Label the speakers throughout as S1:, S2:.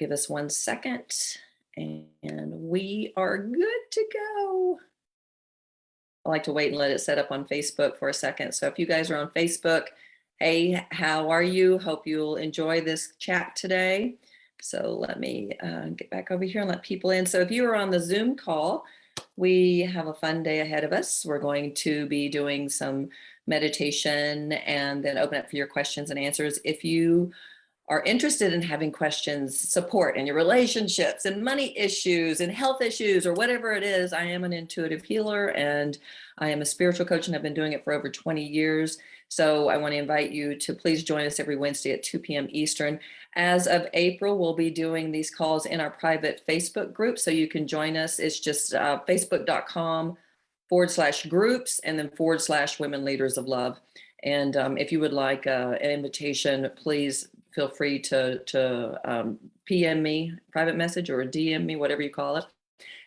S1: Give us 1 second and we are good to go. I like to wait and let it set up on Facebook for a second. So if you guys are on Facebook, hey, how are you? Hope you'll enjoy this chat today. So let me get back over here and let people in. So if you are on the Zoom call, we have a fun day ahead of us. We're going to be doing some meditation and then open up for your questions and answers. If you are interested in having questions, support in your relationships and money issues and health issues or whatever it is, I am an intuitive healer and I am a spiritual coach and I've been doing it for over 20 years. So I want to invite you to please join us every Wednesday at 2 p.m. Eastern. As of April, we'll be doing these calls in our private Facebook group. So you can join us. It's just facebook.com/groups and then /Women Leaders of Love. And if you would like an invitation, please feel free to PM me, private message, or DM me, whatever you call it.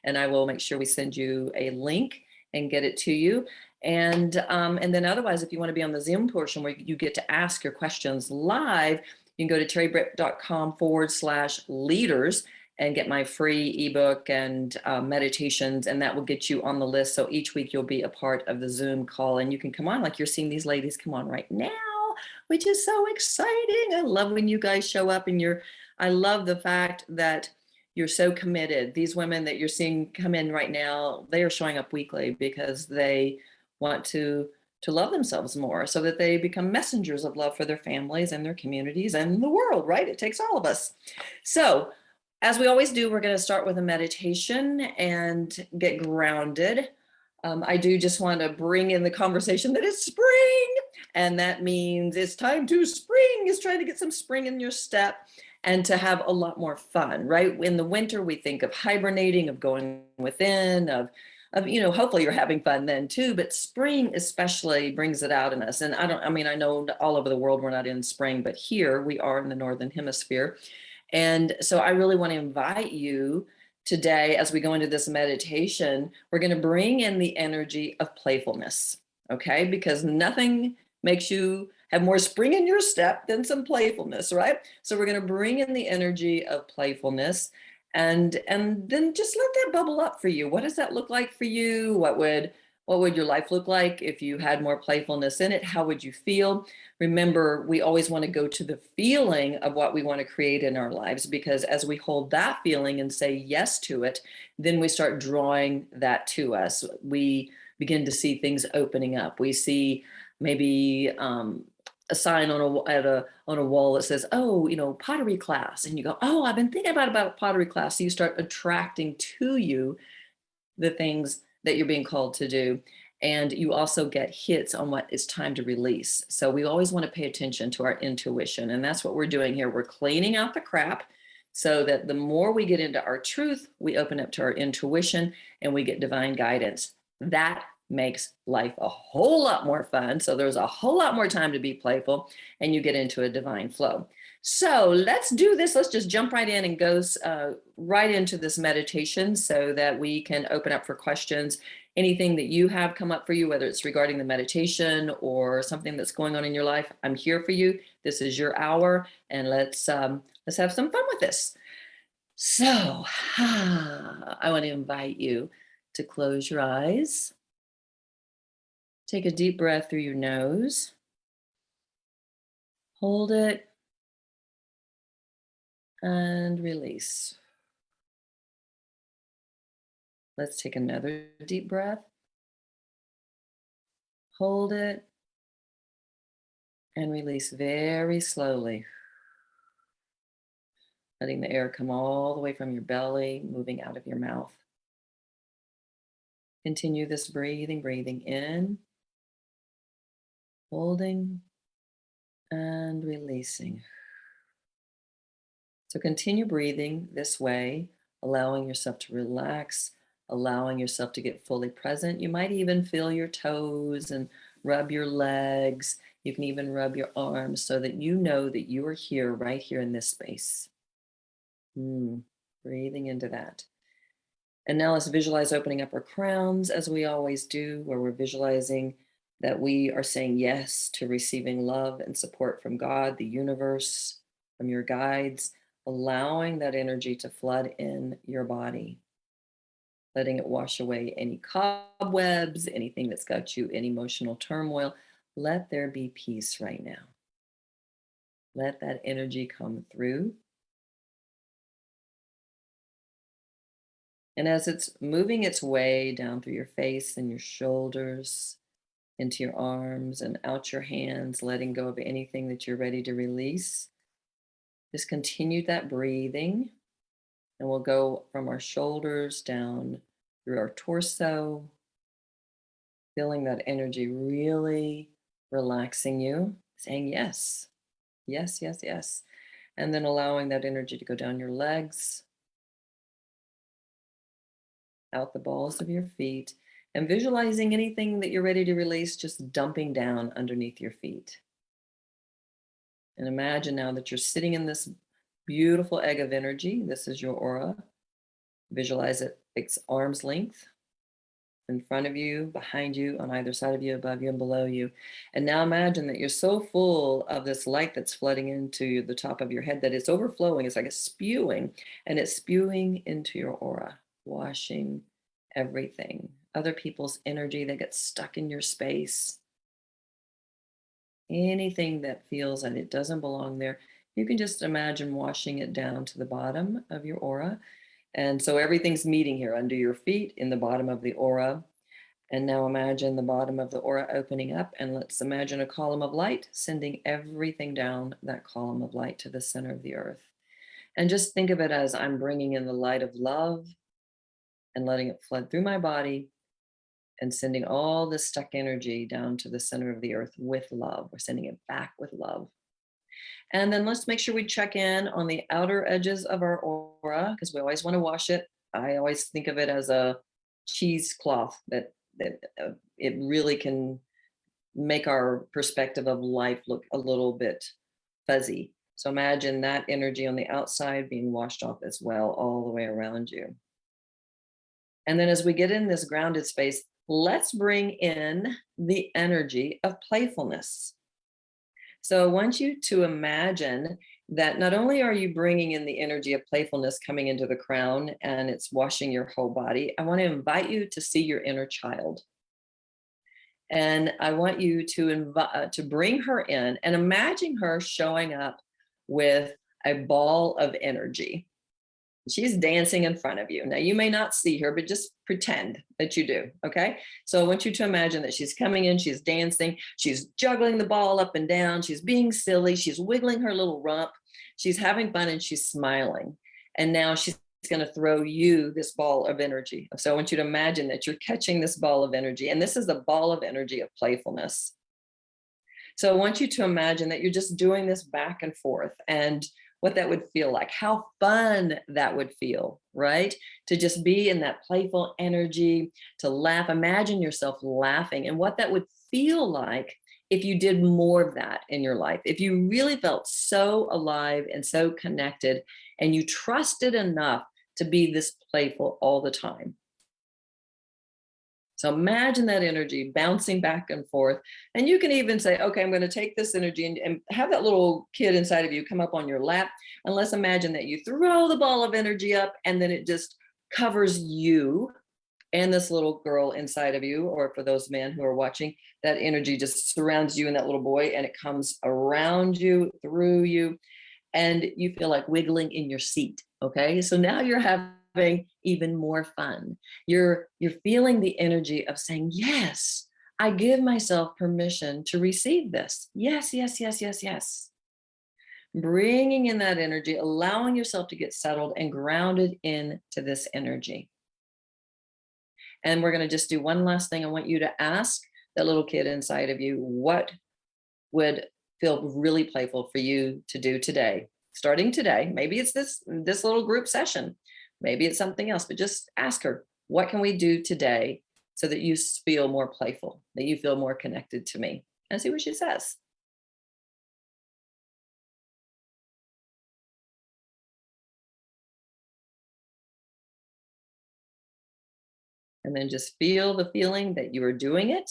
S1: And I will make sure we send you a link and get it to you. And then otherwise, if you want to be on the Zoom portion where you get to ask your questions live, you can go to terribritt.com/leaders and get my free ebook and meditations, and that will get you on the list. So each week you'll be a part of the Zoom call and you can come on like you're seeing these ladies come on right now, which is so exciting. I love when you guys show up and I love the fact that you're so committed. These women that you're seeing come in right now, they are showing up weekly because they want to love themselves more so that they become messengers of love for their families and their communities and the world, right? It takes all of us. So as we always do, we're going to start with a meditation and get grounded. I do just want to bring in the conversation that it's spring, and that means it's time to spring. It's trying to get some spring in your step and to have a lot more fun, right? In the winter, we think of hibernating, of going within, of hopefully you're having fun then too, but spring especially brings it out in us. And I know all over the world we're not in spring, but here we are in the Northern Hemisphere. And so I really want to invite you today, as we go into this meditation, we're going to bring in the energy of playfulness, okay? Because nothing makes you have more spring in your step than some playfulness, right? So we're going to bring in the energy of playfulness and then just let that bubble up for you. What does that look like for you? What would your life look like if you had more playfulness in it? How would you feel? Remember, we always want to go to the feeling of what we want to create in our lives, because as we hold that feeling and say yes to it, then we start drawing that to us. We begin to see things opening up. We see maybe a sign on a wall that says, oh, pottery class. And you go, oh, I've been thinking about pottery class. So you start attracting to you the things that you're being called to do. And you also get hits on what it's time to release. So we always want to pay attention to our intuition. And that's what we're doing here. We're cleaning out the crap so that the more we get into our truth, we open up to our intuition and we get divine guidance. That makes life a whole lot more fun. So there's a whole lot more time to be playful and you get into a divine flow. So let's do this. Let's just jump right in and go right into this meditation so that we can open up for questions. Anything that you have come up for you, whether it's regarding the meditation or something that's going on in your life, I'm here for you. This is your hour, and let's have some fun with this. So I want to invite you to close your eyes. Take a deep breath through your nose. Hold it and release. Let's take another deep breath. Hold it and release very slowly. Letting the air come all the way from your belly, moving out of your mouth. Continue this breathing in, holding and releasing. So continue breathing this way, allowing yourself to relax, allowing yourself to get fully present. You might even feel your toes and rub your legs. You can even rub your arms so that you know that you are here, right here in this space. Breathing into that. And now let's visualize opening up our crowns as we always do, where we're visualizing that we are saying yes to receiving love and support from God, the universe, from your guides. allowing that energy to flood in your body, letting it wash away any cobwebs, anything that's got you in emotional turmoil. Let there be peace right now. Let that energy come through. And as it's moving its way down through your face and your shoulders, into your arms and out your hands, letting go of anything that you're ready to release, just continue that breathing. And we'll go from our shoulders down through our torso, feeling that energy really relaxing you, saying yes, yes, yes, yes. And then allowing that energy to go down your legs, out the balls of your feet, and visualizing anything that you're ready to release just dumping down underneath your feet. And imagine now that you're sitting in this beautiful egg of energy. This is your aura. Visualize it, it's arm's length in front of you, behind you, on either side of you, above you, and below you. And now imagine that you're so full of this light that's flooding into the top of your head that it's overflowing. It's like it's spewing, and it's spewing into your aura, washing everything, other people's energy that gets stuck in your space, anything that feels that it doesn't belong there. You can just imagine washing it down to the bottom of your aura. And so everything's meeting here under your feet in the bottom of the aura. And now imagine the bottom of the aura opening up, and let's imagine a column of light sending everything down that column of light to the center of the earth. And just think of it as I'm bringing in the light of love and letting it flood through my body and sending all this stuck energy down to the center of the earth with love. We're sending it back with love. And then let's make sure we check in on the outer edges of our aura, because we always want to wash it. I always think of it as a cheesecloth that it really can make our perspective of life look a little bit fuzzy. So imagine that energy on the outside being washed off as well, all the way around you. And then as we get in this grounded space, let's bring in the energy of playfulness. So I want you to imagine that not only are you bringing in the energy of playfulness coming into the crown and it's washing your whole body, I want to invite you to see your inner child. And I want you to bring her in and imagine her showing up with a ball of energy. She's dancing in front of you. Now, you may not see her, but just pretend that you do. Okay. So I want you to imagine that she's coming in, she's dancing, she's juggling the ball up and down, she's being silly, she's wiggling her little rump, she's having fun, and she's smiling. And now she's going to throw you this ball of energy. So I want you to imagine that you're catching this ball of energy, and this is the ball of energy of playfulness. So I want you to imagine that you're just doing this back and forth, and what that would feel like, how fun that would feel, right? To just be in that playful energy, to laugh. Imagine yourself laughing, and what that would feel like if you did more of that in your life, if you really felt so alive and so connected, and you trusted enough to be this playful all the time. So imagine that energy bouncing back and forth. And you can even say, okay, I'm going to take this energy and have that little kid inside of you come up on your lap. And let's imagine that you throw the ball of energy up, and then it just covers you and this little girl inside of you. Or for those men who are watching, that energy just surrounds you and that little boy, and it comes around you, through you, and you feel like wiggling in your seat. Okay. So now you're having even more fun. You're feeling the energy of saying, yes, I give myself permission to receive this. Yes, yes, yes, yes, yes. Bringing in that energy, allowing yourself to get settled and grounded into this energy. And we're going to just do one last thing. I want you to ask that little kid inside of you, what would feel really playful for you to do today, starting today? Maybe it's this little group session. Maybe it's something else, but just ask her, what can we do today so that you feel more playful, that you feel more connected to me? And see what she says. And then just feel the feeling that you are doing it,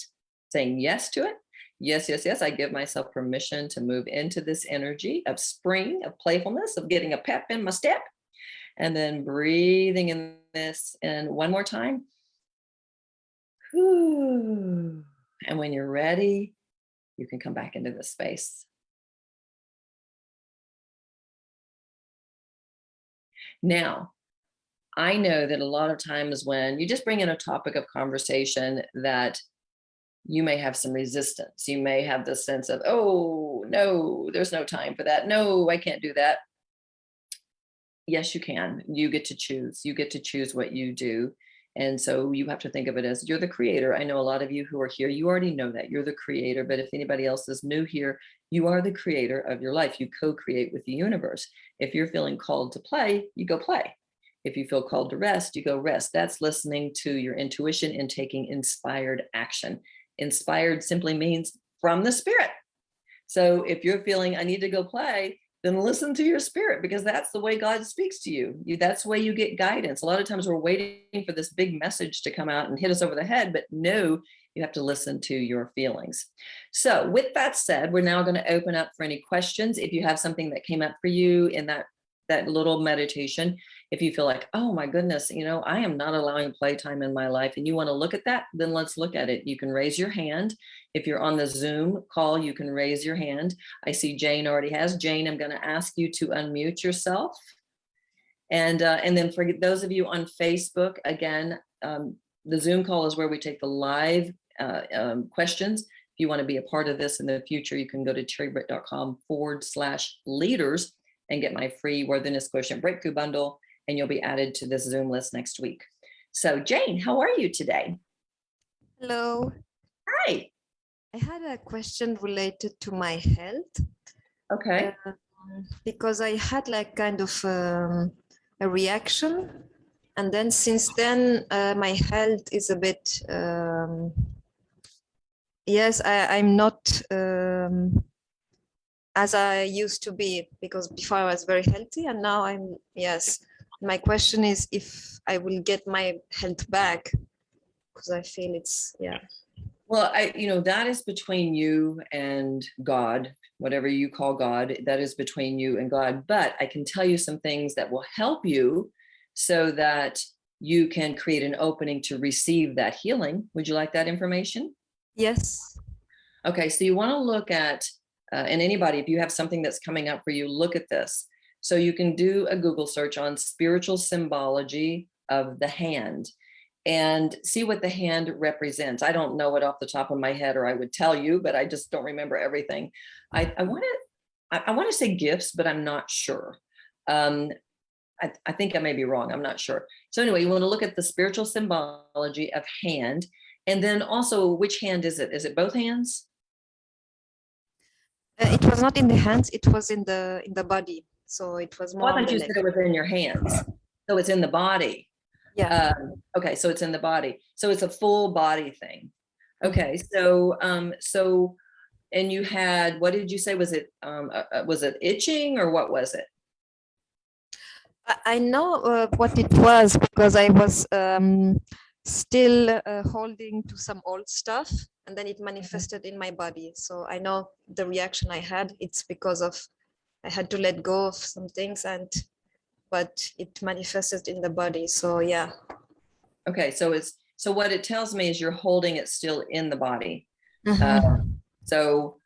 S1: saying yes to it. Yes, yes, yes. I give myself permission to move into this energy of spring, of playfulness, of getting a pep in my step, and then breathing in this. And one more time. Whew. And when you're ready, you can come back into this space. Now, I know that a lot of times when you just bring in a topic of conversation that you may have some resistance, you may have this sense of, oh, no, there's no time for that. No, I can't do that. Yes, you can. You get to choose. You get to choose what you do. And so you have to think of it as you're the creator. I know a lot of you who are here, you already know that you're the creator. But if anybody else is new here, you are the creator of your life. You co-create with the universe. If you're feeling called to play, you go play. If you feel called to rest, you go rest. That's listening to your intuition and taking inspired action. Inspired simply means from the spirit. So if you're feeling, I need to go play, then listen to your spirit, because that's the way God speaks to you. That's the way you get guidance. A lot of times we're waiting for this big message to come out and hit us over the head, but no, you have to listen to your feelings. So with that said, we're now going to open up for any questions. If you have something that came up for you in that little meditation, if you feel like, oh my goodness, I am not allowing playtime in my life, and you want to look at that, then let's look at it. You can raise your hand. If you're on the Zoom call, you can raise your hand. I see Jane already has. Jane, I'm going to ask you to unmute yourself. And then for those of you on Facebook, again, the Zoom call is where we take the live questions. If you want to be a part of this in the future, you can go to terribritt.com/leaders and get my free Worthiness Quotient Breakthrough Bundle, and you'll be added to this Zoom list next week. So Jane, how are you today?
S2: Hello.
S1: Hi.
S2: I had a question related to my health.
S1: Okay.
S2: Because I had like kind of a reaction, and then since then my health is a bit yes, I'm not as I used to be, because before I was very healthy, and now I'm, yes. My question is if I will get my health back, because I feel it's, yeah.
S1: Well, that is between you and God, whatever you call God, that is between you and God. But I can tell you some things that will help you so that you can create an opening to receive that healing. Would you like that information?
S2: Yes.
S1: Okay, so you want to look at, and anybody, if you have something that's coming up for you, look at this. So you can do a Google search on spiritual symbology of the hand and see what the hand represents. I don't know it off the top of my head, or I would tell you, but I just don't remember everything. I want to say gifts, but I'm not sure. I think I may be wrong. I'm not sure. So anyway, you want to look at the spiritual symbology of hand, and then also which hand is it? Is it both hands?
S2: It was not in the hands, it was in the body. So it was more.
S1: I thought you said it was in your hands. So it's in the body.
S2: Yeah.
S1: Okay, so it's in the body. So it's a full body thing. Okay, so and you had, what did you say? Was it itching, or what was it?
S2: I know what it was, because I was still holding to some old stuff, and then it manifested in my body. So I know the reaction I had, it's because of I had to let go of some things, but it manifested in the body. So yeah.
S1: Okay, so what it tells me is you're holding it still in the body. So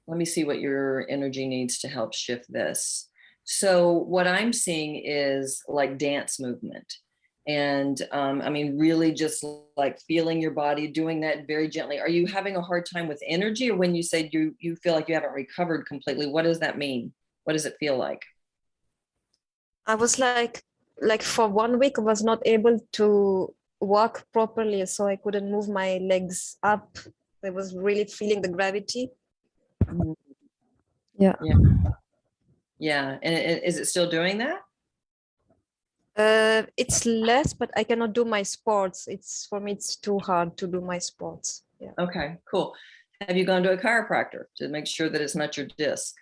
S1: let me see what your energy needs to help shift this. So what I'm seeing is like dance movement. And really just like feeling your body, doing that very gently. Are you having a hard time with energy, or when you say you feel like you haven't recovered completely, what does that mean? What does it feel like?
S2: I was like for 1 week I was not able to walk properly, so I couldn't move my legs up. I was really feeling the gravity. Yeah.
S1: And is it still doing that?
S2: It's less, but I cannot do my sports. For me it's too hard to do my sports. Yeah.
S1: Okay, cool. Have you gone to a chiropractor to make sure that it's not your disc?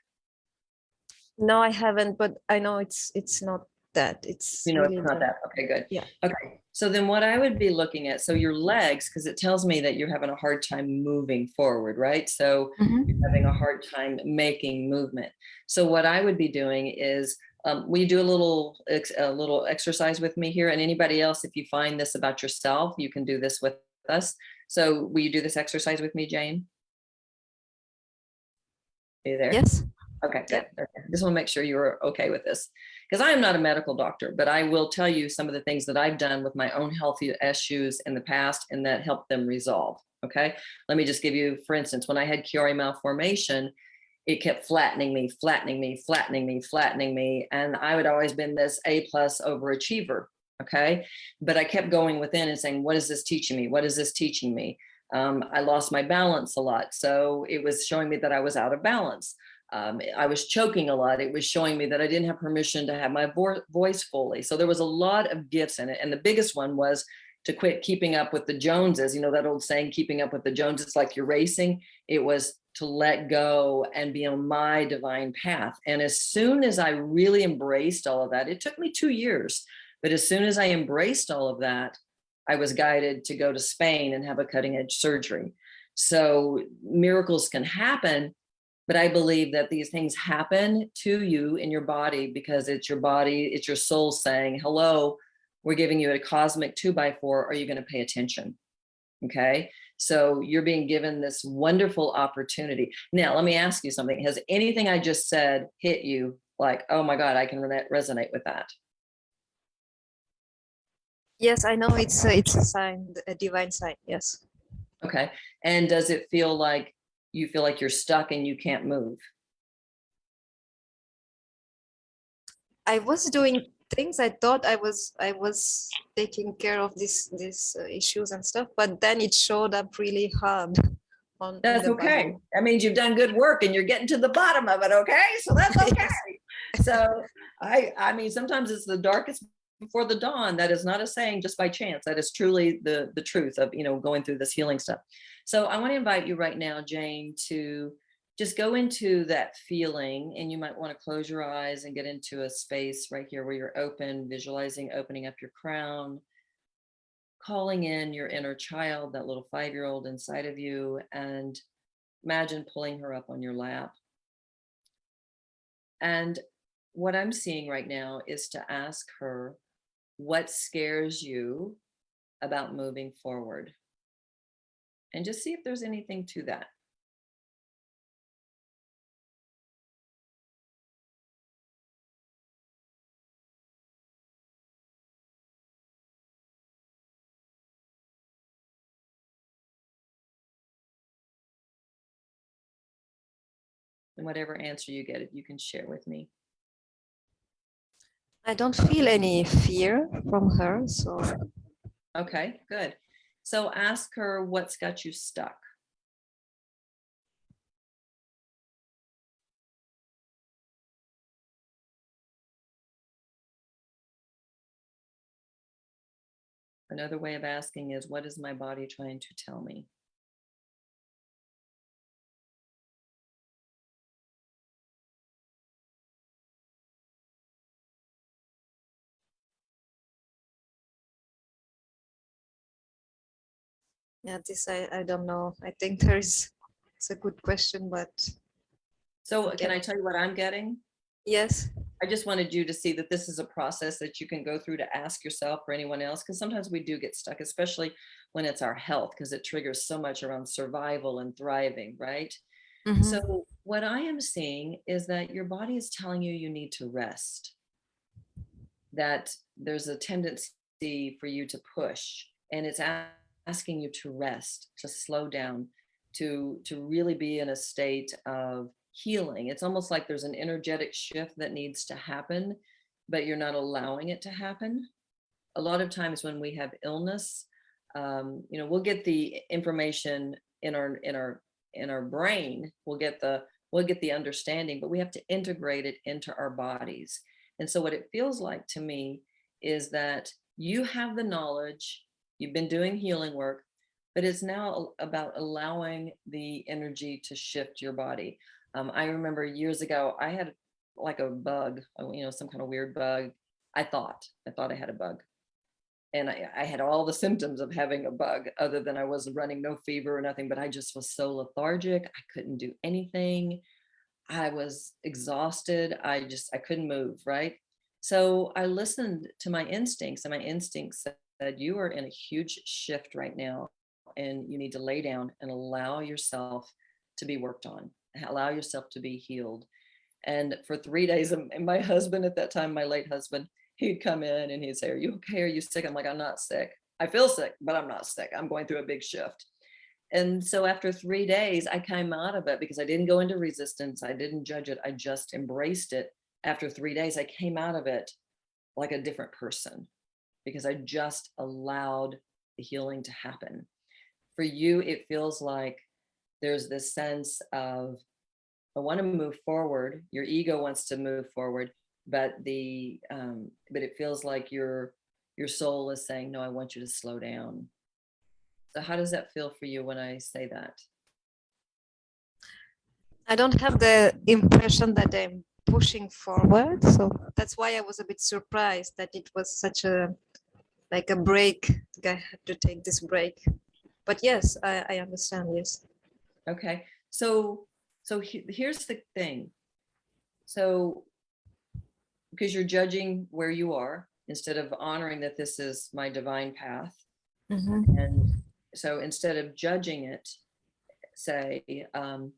S2: No, I haven't, but I know it's not that. It's
S1: You know,
S2: really
S1: it's not that. Okay, good.
S2: yeah.
S1: Okay. So then what I would be looking at, so your legs, because it tells me that you're having a hard time moving forward, right? So you're having a hard time making movement. So what I would be doing is, will you do a little exercise with me here? And anybody else, if you find this about yourself, you can do this with us. So will you do this exercise with me, Jane? Are you there?
S2: Yes.
S1: Okay,
S2: Yeah.
S1: good. Okay. Just want to make sure you're okay with this, because I am not a medical doctor, but I will tell you some of the things that I've done with my own healthy issues in the past and that helped them resolve. Okay. Let me just give you, for instance, when I had Chiari malformation, it kept flattening me, flattening me, flattening me, flattening me. And I would always been this A+ overachiever. Okay. But I kept going within and saying, what is this teaching me? What is this teaching me? I lost my balance a lot. So it was showing me that I was out of balance. I was choking a lot. It was showing me that I didn't have permission to have my voice fully. So there was a lot of gifts in it. And the biggest one was to quit keeping up with the Joneses. You know, that old saying, keeping up with the Joneses, like you're racing. It was to let go and be on my divine path. And as soon as I really embraced all of that, it took me 2 years, but as soon as I embraced all of that, I was guided to go to Spain and have a cutting edge surgery. So miracles can happen, but I believe that these things happen to you in your body because it's your body, it's your soul saying, hello, we're giving you a cosmic 2x4. Are you going to pay attention? Okay. So you're being given this wonderful opportunity. Now, let me ask you something. Has anything I just said hit you like, oh my God, I can resonate with that?
S2: Yes, I know it's a sign, a divine sign. Yes.
S1: Okay. And does it feel like you feel like you're stuck and you can't move?
S2: I was doing things. I thought I was taking care of these issues and stuff, but then it showed up really hard on in
S1: That's
S2: the
S1: okay.
S2: body.
S1: That means you've done good work and you're getting to the bottom of it. Okay. So that's okay.
S2: Yes.
S1: So I mean, sometimes it's the darkest before the dawn. That is not a saying just by chance. That is truly the truth of, you know, going through this healing stuff. So I want to invite you right now, Jane, to just go into that feeling, and you might want to close your eyes and get into a space right here where you're open, visualizing opening up your crown, calling in your inner child, that little 5-year-old inside of you, and imagine pulling her up on your lap. And what I'm seeing right now is to ask her, what scares you about moving forward? And just see if there's anything to that. And whatever answer you get, if you can share with me.
S2: I don't feel any fear from her, so
S1: Okay, good. So ask her what's got you stuck. Another way of asking is, what is my body trying to tell me?
S2: yeah, this I don't know. I think it's a good question, but
S1: So can
S2: again,
S1: I tell you what I'm getting?
S2: yes.
S1: I just wanted you to see that this is a process that you can go through to ask yourself or anyone else, because sometimes we do get stuck, especially when it's our health, because it triggers so much around survival and thriving, right?
S2: Mm-hmm.
S1: So what I am seeing is that your body is telling you you need to rest, that there's a tendency for you to push, and it's asking you to rest, to slow down, to really be in a state of healing. It's almost like there's an energetic shift that needs to happen, but you're not allowing it to happen. A lot of times when we have illness, you know, we'll get the information in our brain. We'll get the understanding, but we have to integrate it into our bodies. And so what it feels like to me is that you have the knowledge, you've been doing healing work, but it's now about allowing the energy to shift your body. I remember years ago, I had like a bug, you know, some kind of weird bug, I thought I had a bug. And I had all the symptoms of having a bug, other than I wasn't running, no fever or nothing, but I just was so lethargic. I couldn't do anything. I was exhausted. I couldn't move, right? So I listened to my instincts, and my instincts said, you are in a huge shift right now, and you need to lay down and allow yourself to be worked on, allow yourself to be healed. And for 3 days, and my husband at that time, my late husband, he'd come in and he'd say, are you okay? Are you sick? I'm like, I'm not sick. I feel sick, but I'm not sick. I'm going through a big shift. And so after 3 days, I came out of it because I didn't go into resistance. I didn't judge it. I just embraced it. After 3 days, I came out of it like a different person because I just allowed the healing to happen. For you, it feels like there's this sense of, I want to move forward. Your ego wants to move forward, but it feels like your soul is saying, no, I want you to slow down. So how does that feel for you when I say that?
S2: I don't have the impression that I'm pushing forward, so that's why I was a bit surprised that it was such a like a break. I had to take this break, but yes, I understand. Yes.
S1: Okay, so here's the thing. So because you're judging where you are instead of honoring that this is my divine path, and so instead of judging it, say, I'm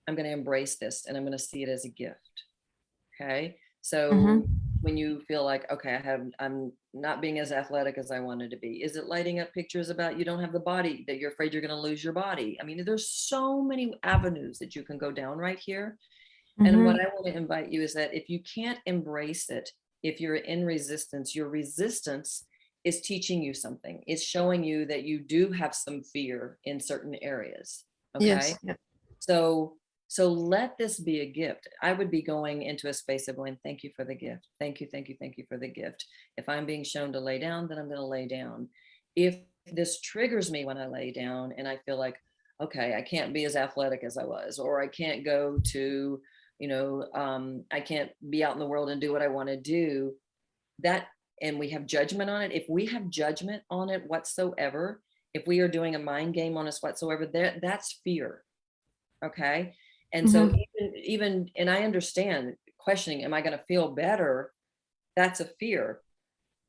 S1: going to embrace this and I'm going to see it as a gift. Okay. So when you feel like, okay, I'm not being as athletic as I wanted to be, is it lighting up pictures about you don't have the body, that you're afraid you're going to lose your body? I mean, there's so many avenues that you can go down right here. And what I want to invite you is that if you can't embrace it, if you're in resistance, your resistance is teaching you something. It's showing you that you do have some fear in certain areas. Okay.
S2: Yes. Yeah.
S1: So let this be a gift. I would be going into a space of going, thank you for the gift. Thank you, thank you, thank you for the gift. If I'm being shown to lay down, then I'm going to lay down. If this triggers me when I lay down and I feel like, okay, I can't be as athletic as I was, or I can't go to, I can't be out in the world and do what I want to do, that, and we have judgment on it. If we have judgment on it whatsoever, if we are doing a mind game on us whatsoever, that's fear. Okay. And so even, and I understand questioning, am I going to feel better? That's a fear,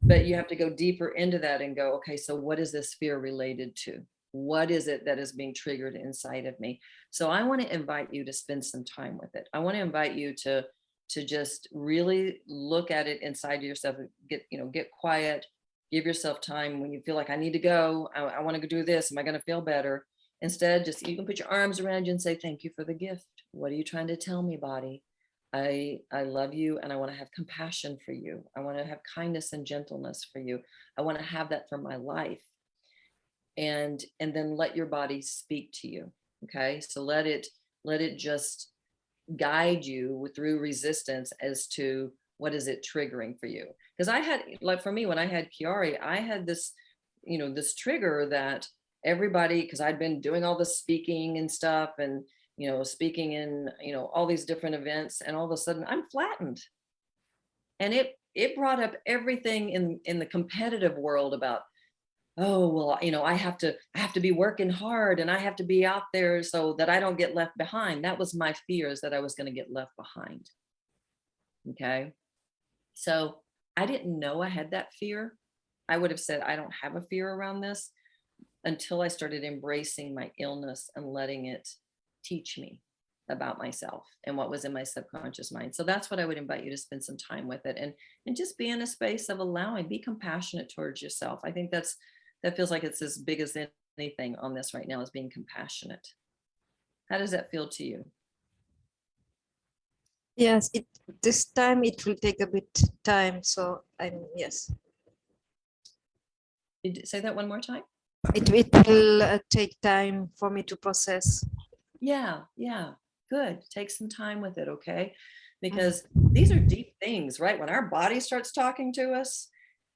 S1: but you have to go deeper into that and go, okay, so what is this fear related to? What is it that is being triggered inside of me? So I want to invite you to spend some time with it. I want to invite you to just really look at it inside of yourself, get quiet, give yourself time. When you feel like I need to go, I want to go do this. Am I going to feel better? Instead, just, you can put your arms around you and say, thank you for the gift. What are you trying to tell me, body? I love you, and I want to have compassion for you. I want to have kindness and gentleness for you. I want to have that for my life. And then let your body speak to you. Okay. So let it just guide you through resistance as to what is it triggering for you. Because I had, like for me, when I had Chiari, I had this, this trigger that everybody, because I'd been doing all the speaking and stuff, and speaking in all these different events, and all of a sudden I'm flattened. And it brought up everything in the competitive world about, oh, well, I have to be working hard, and I have to be out there so that I don't get left behind. That was my fears, that I was going to get left behind. Okay. So I didn't know I had that fear. I would have said, I don't have a fear around this, until I started embracing my illness and letting it teach me about myself and what was in my subconscious mind. So that's what I would invite you to spend some time with it, and just be in a space of allowing, be compassionate towards yourself. I think that feels like it's as big as anything on this right now, is being compassionate. How does that feel to you?
S2: Yes, this time it will take a bit time. So yes.
S1: Say that one more time.
S2: It will take time for me to process.
S1: Yeah, good. Take some time with it, okay? Because these are deep things, right? When our body starts talking to us.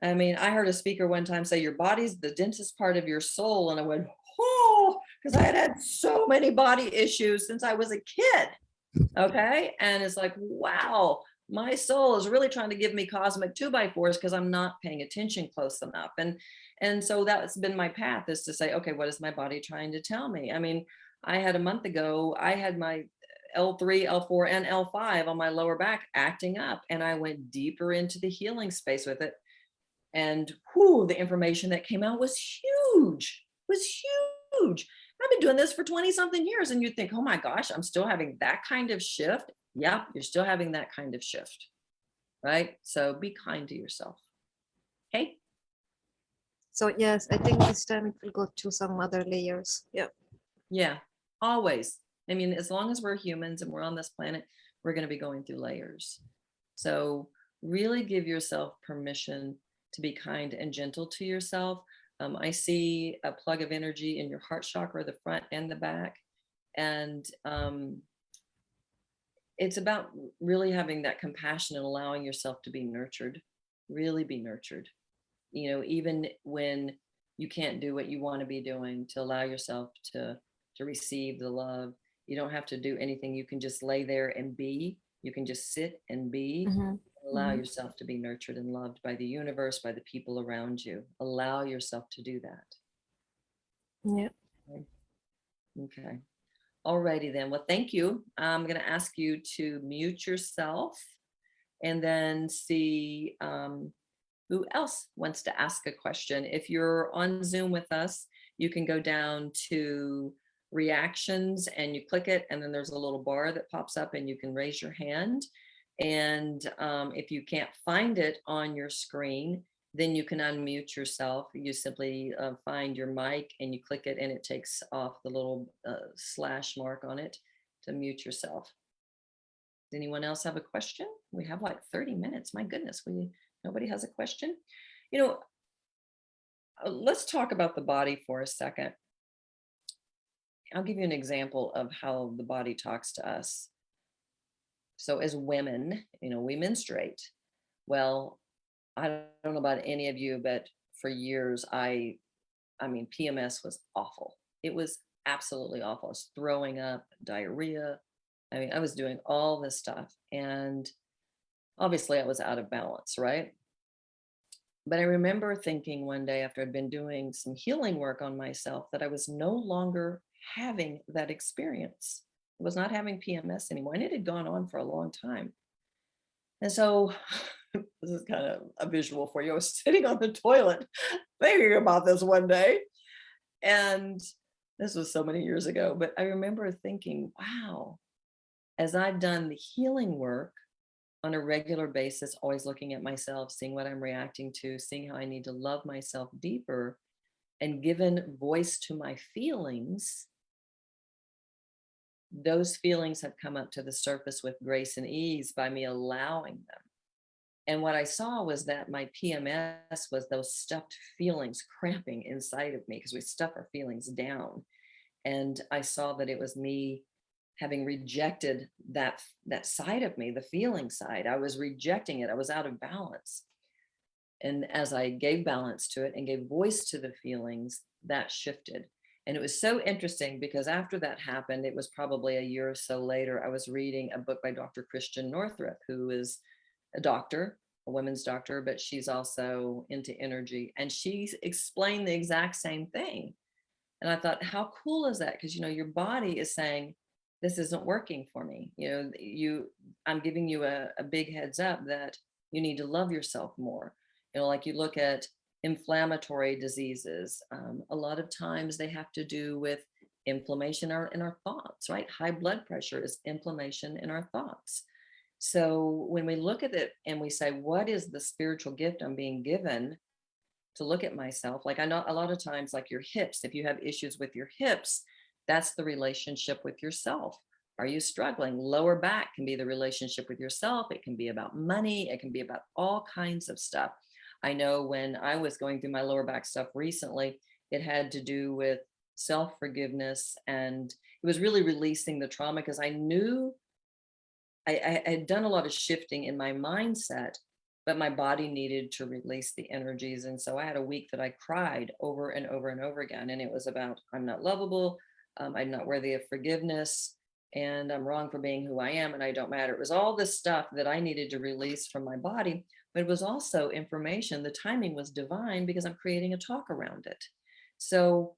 S1: I mean, I heard a speaker one time say, your body's the densest part of your soul. And I went, oh, because I had so many body issues since I was a kid. Okay. And it's like, wow, my soul is really trying to give me cosmic 2x4s because I'm not paying attention close enough. And so that's been my path, is to say, okay, what is my body trying to tell me? I mean, I had a month ago, I had my L3, L4, and L5 on my lower back acting up, and I went deeper into the healing space with it. And whoo, the information that came out was huge, was huge. I've been doing this for 20 something years, and you think, oh my gosh, I'm still having that kind of shift. Yeah, you're still having that kind of shift, right? So be kind to yourself. Okay.
S2: So yes, I think this time it will go to some other layers. Yeah.
S1: Yeah, always. I mean, as long as we're humans and we're on this planet, we're going to be going through layers. So really give yourself permission to be kind and gentle to yourself. I see a plug of energy in your heart chakra, the front and the back. And it's about really having that compassion and allowing yourself to be nurtured, really be nurtured. You know, even when you can't do what you want to be doing, to allow yourself to receive the love. You don't have to do anything. You can just lay there and be. You can just sit and be.
S2: Mm-hmm.
S1: Allow
S2: Mm-hmm.
S1: yourself to be nurtured and loved by the universe, by the people around you. Allow yourself to do that.
S2: Yeah.
S1: Okay. Alrighty then. Well, thank you. I'm going to ask you to mute yourself and then see who else wants to ask a question. If you're on Zoom with us, you can go down to reactions and you click it, and then there's a little bar that pops up and you can raise your hand. And if you can't find it on your screen, then you can unmute yourself. You simply find your mic and you click it, and it takes off the little slash mark on it to mute yourself. Does anyone else have a question? We have like 30 minutes. My goodness, nobody has a question. You know, let's talk about the body for a second. I'll give you an example of how the body talks to us. So as women, you know, we menstruate. Well, I don't know about any of you, but for years, I mean, PMS was awful. It was absolutely awful. I was throwing up, diarrhea. I mean, I was doing all this stuff. And obviously I was out of balance, right? But I remember thinking one day, after I'd been doing some healing work on myself, that I was no longer having that experience. I was not having PMS anymore, and it had gone on for a long time. And so this is kind of a visual for you. I was sitting on the toilet thinking about this one day, and this was so many years ago, but I remember thinking, wow, as I've done the healing work on a regular basis, always looking at myself, seeing what I'm reacting to, seeing how I need to love myself deeper, and given voice to my feelings, those feelings have come up to the surface with grace and ease by me allowing them. And what I saw was that my PMS was those stuffed feelings cramping inside of me, because we stuff our feelings down. And I saw that it was me having rejected that side of me, the feeling side. I was rejecting it. I was out of balance. And as I gave balance to it and gave voice to the feelings, that shifted. And it was so interesting, because after that happened, it was probably a year or so later, I was reading a book by Dr. Christian Northrup, who is a doctor, a women's doctor, but she's also into energy. And she explained the exact same thing. And I thought, how cool is that? Because, you know, your body is saying, this isn't working for me. You know, I'm giving you a big heads up that you need to love yourself more. You know, like you look at inflammatory diseases, a lot of times they have to do with inflammation in our thoughts, right? High blood pressure is inflammation in our thoughts. So when we look at it and we say, what is the spiritual gift I'm being given to look at myself? Like, I know a lot of times, like your hips, if you have issues with your hips, that's the relationship with yourself. Are you struggling? Lower back can be the relationship with yourself. It can be about money. It can be about all kinds of stuff. I know when I was going through my lower back stuff recently, it had to do with self-forgiveness, and it was really releasing the trauma, because I knew I had done a lot of shifting in my mindset, but my body needed to release the energies. And so I had a week that I cried over and over and over again. And it was about, I'm not lovable. I'm not worthy of forgiveness. and I'm wrong for being who I am, and I don't matter. It was all this stuff that I needed to release from my body, but it was also information. The timing was divine because I'm creating a talk around it. So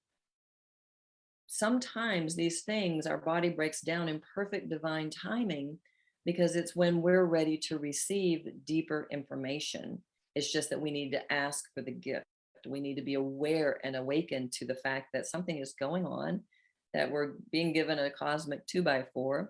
S1: sometimes these things, our body breaks down in perfect divine timing because it's when we're ready to receive deeper information. It's just that we need to ask for the gift. We need to be aware and awakened to the fact that something is going on, that we're being given a cosmic 2x4,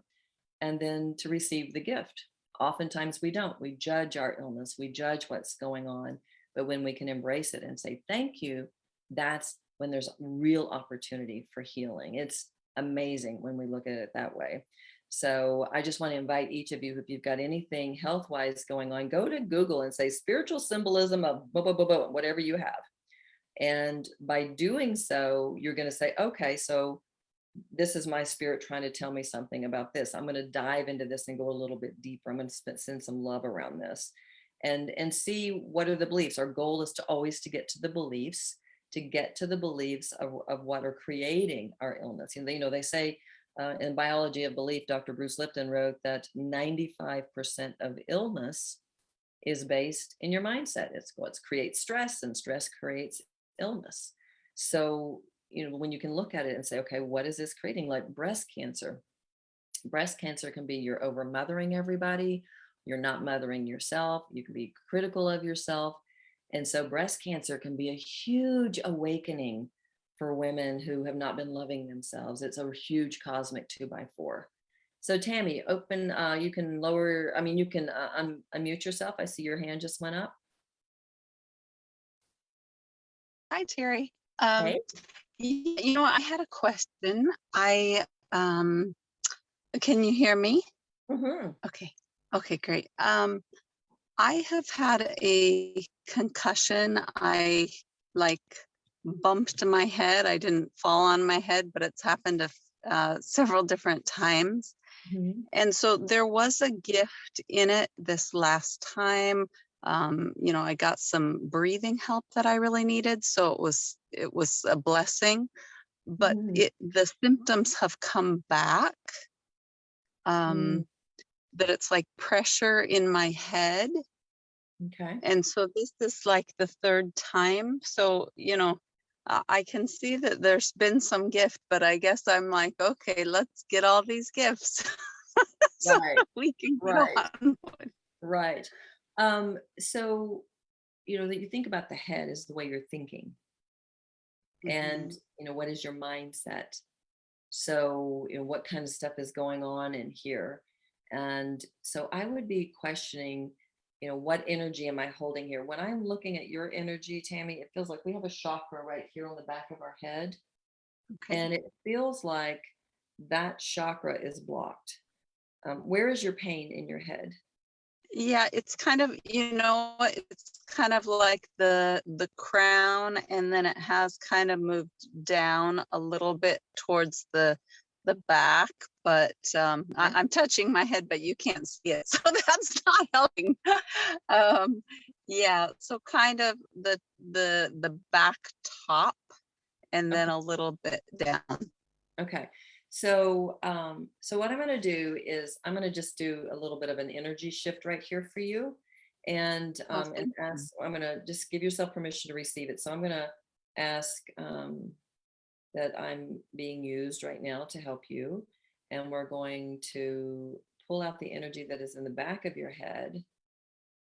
S1: and then to receive the gift. Oftentimes we don't. We judge our illness, we judge what's going on. But when we can embrace it and say, thank you, that's when there's real opportunity for healing. It's amazing when we look at it that way. So I just want to invite each of you, if you've got anything health wise going on, go to Google and say spiritual symbolism of blah, blah, blah, blah, whatever you have. And by doing so, you're going to say, okay, so this is my spirit trying to tell me something about this. I'm going to dive into this and go a little bit deeper. I'm going to send some love around this and see what are the beliefs. Our goal is to always to get to the beliefs, to get to the beliefs of what are creating our illness. And they say in Biology of Belief, Dr. Bruce Lipton wrote that 95% of illness is based in your mindset. It's what creates stress, and stress creates illness. So when you can look at it and say, okay, what is this creating? Like breast cancer. Breast cancer can be you're over mothering everybody, you're not mothering yourself, you can be critical of yourself. And so breast cancer can be a huge awakening for women who have not been loving themselves. It's a huge cosmic 2x4. So Tammy, open, you can lower, you can unmute yourself. I see your hand just went up.
S3: Hi, Terri.
S1: Hey.
S3: I had a question. Can you hear me?
S1: Mm-hmm.
S3: Okay, great. I have had a concussion. I bumped my head. I didn't fall on my head, but it's happened several different times.
S1: Mm-hmm.
S3: And so there was a gift in it this last time. I got some breathing help that I really needed. So it was a blessing, but
S1: Mm-hmm.
S3: the symptoms have come back. That it's like pressure in my head.
S1: Okay.
S3: And so this is like the third time. So, I can see that there's been some gift, but I guess I'm like, okay, let's get all these gifts so
S1: Right.
S3: we can get
S1: Right.
S3: on.
S1: Right. So, that you think about the head is the way you're thinking. And, what is your mindset? So, what kind of stuff is going on in here? And so I would be questioning, what energy am I holding here? When I'm looking at your energy, Tammy, it feels like we have a chakra right here on the back of our head.
S3: Okay.
S1: And it feels like that chakra is blocked. Where is your pain in your head?
S3: Yeah, it's kind of, it's kind of like the crown, and then it has kind of moved down a little bit towards the back, but I'm touching my head, but you can't see it, so that's not helping. Yeah, so kind of the back top, and then a little bit down.
S1: Okay. So, so what I'm going to do is I'm going to just do a little bit of an energy shift right here for you, and ask. I'm going to just give yourself permission to receive it. So I'm going to ask that I'm being used right now to help you, and we're going to pull out the energy that is in the back of your head,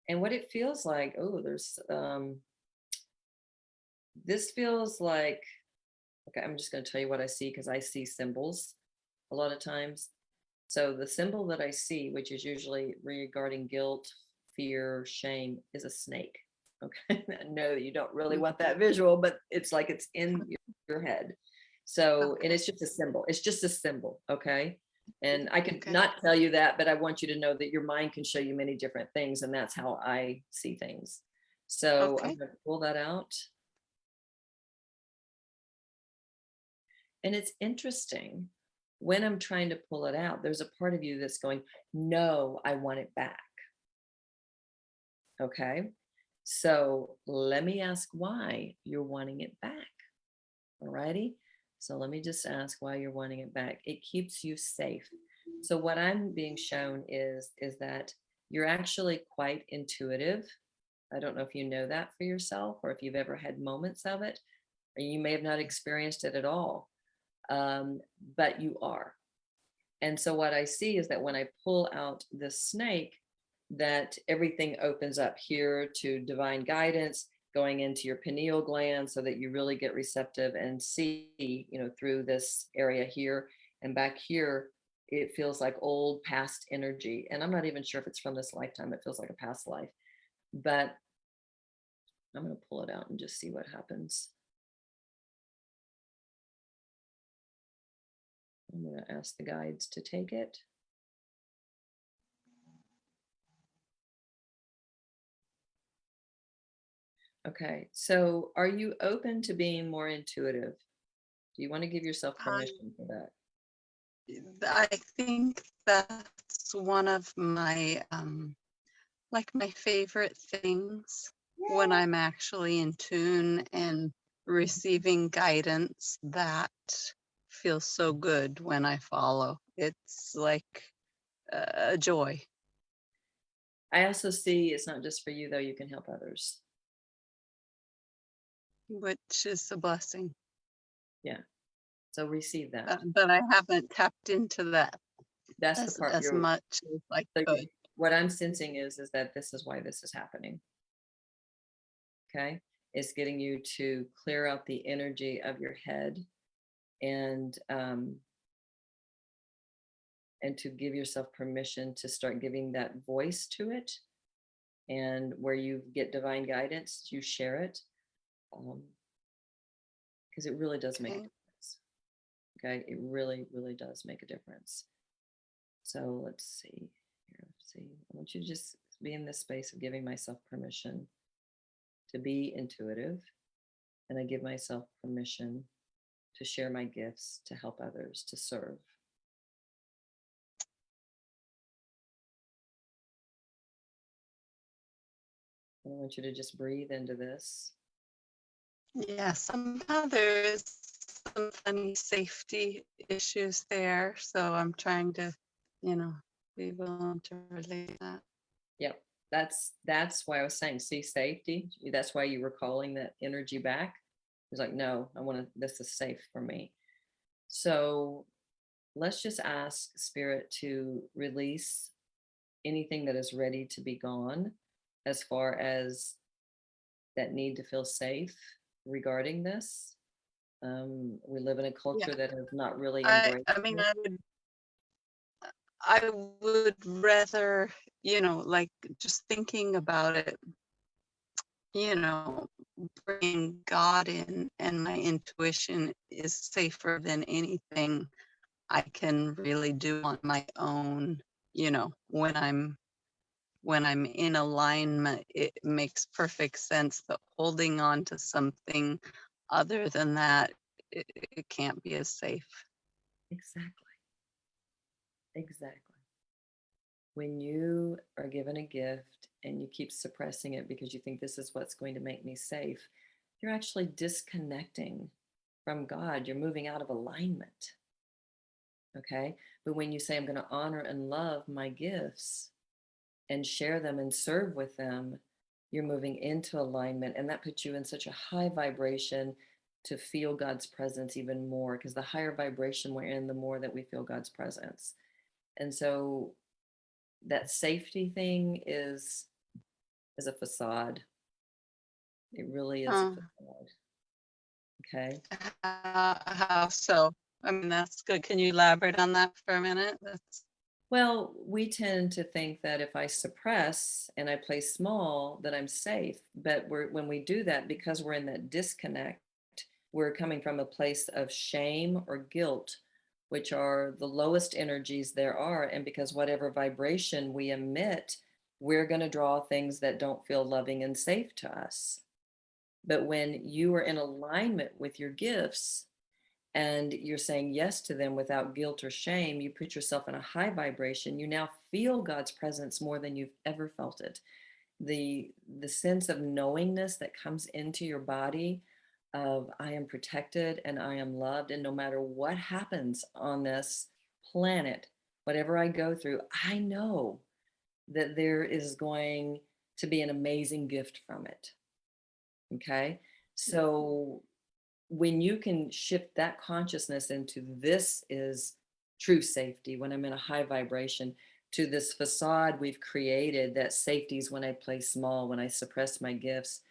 S1: and what it feels like. Oh, there's this feels like. Okay, I'm just going to tell you what I see because I see symbols a lot of times. So the symbol that I see, which is usually regarding guilt, fear, shame, is a snake. Okay, I know that you don't really want that visual, but it's like it's in your head. So, and it's just a symbol. It's just a symbol. Okay. And I could not tell you that, but I want you to know that your mind can show you many different things, and that's how I see things. So I'm going to pull that out. And it's interesting when I'm trying to pull it out, there's a part of you that's going, no, I want it back. Okay. So let me ask why you're wanting it back. All righty. So let me just ask why you're wanting it back. It keeps you safe. So what I'm being shown is that you're actually quite intuitive. I don't know if you know that for yourself or if you've ever had moments of it, or you may have not experienced it at all. But you are. And so what I see is that when I pull out this snake, that everything opens up here to divine guidance going into your pineal gland so that you really get receptive and see, through this area here and back here, it feels like old past energy. And I'm not even sure if it's from this lifetime. It feels like a past life, but I'm going to pull it out and just see what happens. I'm going to ask the guides to take it. Okay, so are you open to being more intuitive? Do you want to give yourself permission for that?
S3: I think that's one of my like my favorite things when I'm actually in tune and receiving guidance. That feels so good when I follow. It's like a joy.
S1: I also see it's not just for you, though. You can help others.
S3: Which is a blessing.
S1: Yeah. So receive that.
S3: But I haven't tapped into that
S1: That's the part
S3: as much as I could.
S1: What I'm sensing is that this is why this is happening. Okay. It's getting you to clear out the energy of your head and to give yourself permission to start giving that voice to it. And where you get divine guidance, you share it. Because it really does make a difference. Okay, it really, really does make a difference. So let's see here. I want you to just be in this space of giving myself permission to be intuitive. And I give myself permission to share my gifts, to help others, to serve. I want you to just breathe into this.
S3: Yeah, somehow there's some funny safety issues there. So I'm trying to, be willing to relate that.
S1: Yep. That's why I was saying, see, safety. That's why you were calling that energy back. It's like, no, this is safe for me. So let's just ask Spirit to release anything that is ready to be gone as far as that need to feel safe regarding this. We live in a culture that has not really embraced it.
S3: I would rather, like just thinking about it, bringing God in and my intuition is safer than anything I can really do on my own. When I'm in alignment, it makes perfect sense. But holding on to something other than that, it can't be as safe.
S1: Exactly. When you are given a gift and you keep suppressing it because you think this is what's going to make me safe, you're actually disconnecting from God. You're moving out of alignment. Okay. But when you say, I'm going to honor and love my gifts and share them and serve with them, you're moving into alignment. And that puts you in such a high vibration to feel God's presence even more, because the higher vibration we're in, the more that we feel God's presence. And so that safety thing is a facade. It really is a facade. Okay.
S3: How so? I mean, that's good. Can you elaborate on that for a minute?
S1: Well, we tend to think that if I suppress and I play small, that I'm safe. But when we do that, because we're in that disconnect, we're coming from a place of shame or guilt, which are the lowest energies there are. And because whatever vibration we emit, we're going to draw things that don't feel loving and safe to us. But when you are in alignment with your gifts and you're saying yes to them without guilt or shame, you put yourself in a high vibration. You now feel God's presence more than you've ever felt it. The sense of knowingness that comes into your body of I am protected and I am loved, and no matter what happens on this planet, whatever I go through, I know that there is going to be an amazing gift from it. Okay. So when you can shift that consciousness into this is true safety, when I'm in a high vibration, to this facade we've created that safety is when I play small, when I suppress my gifts,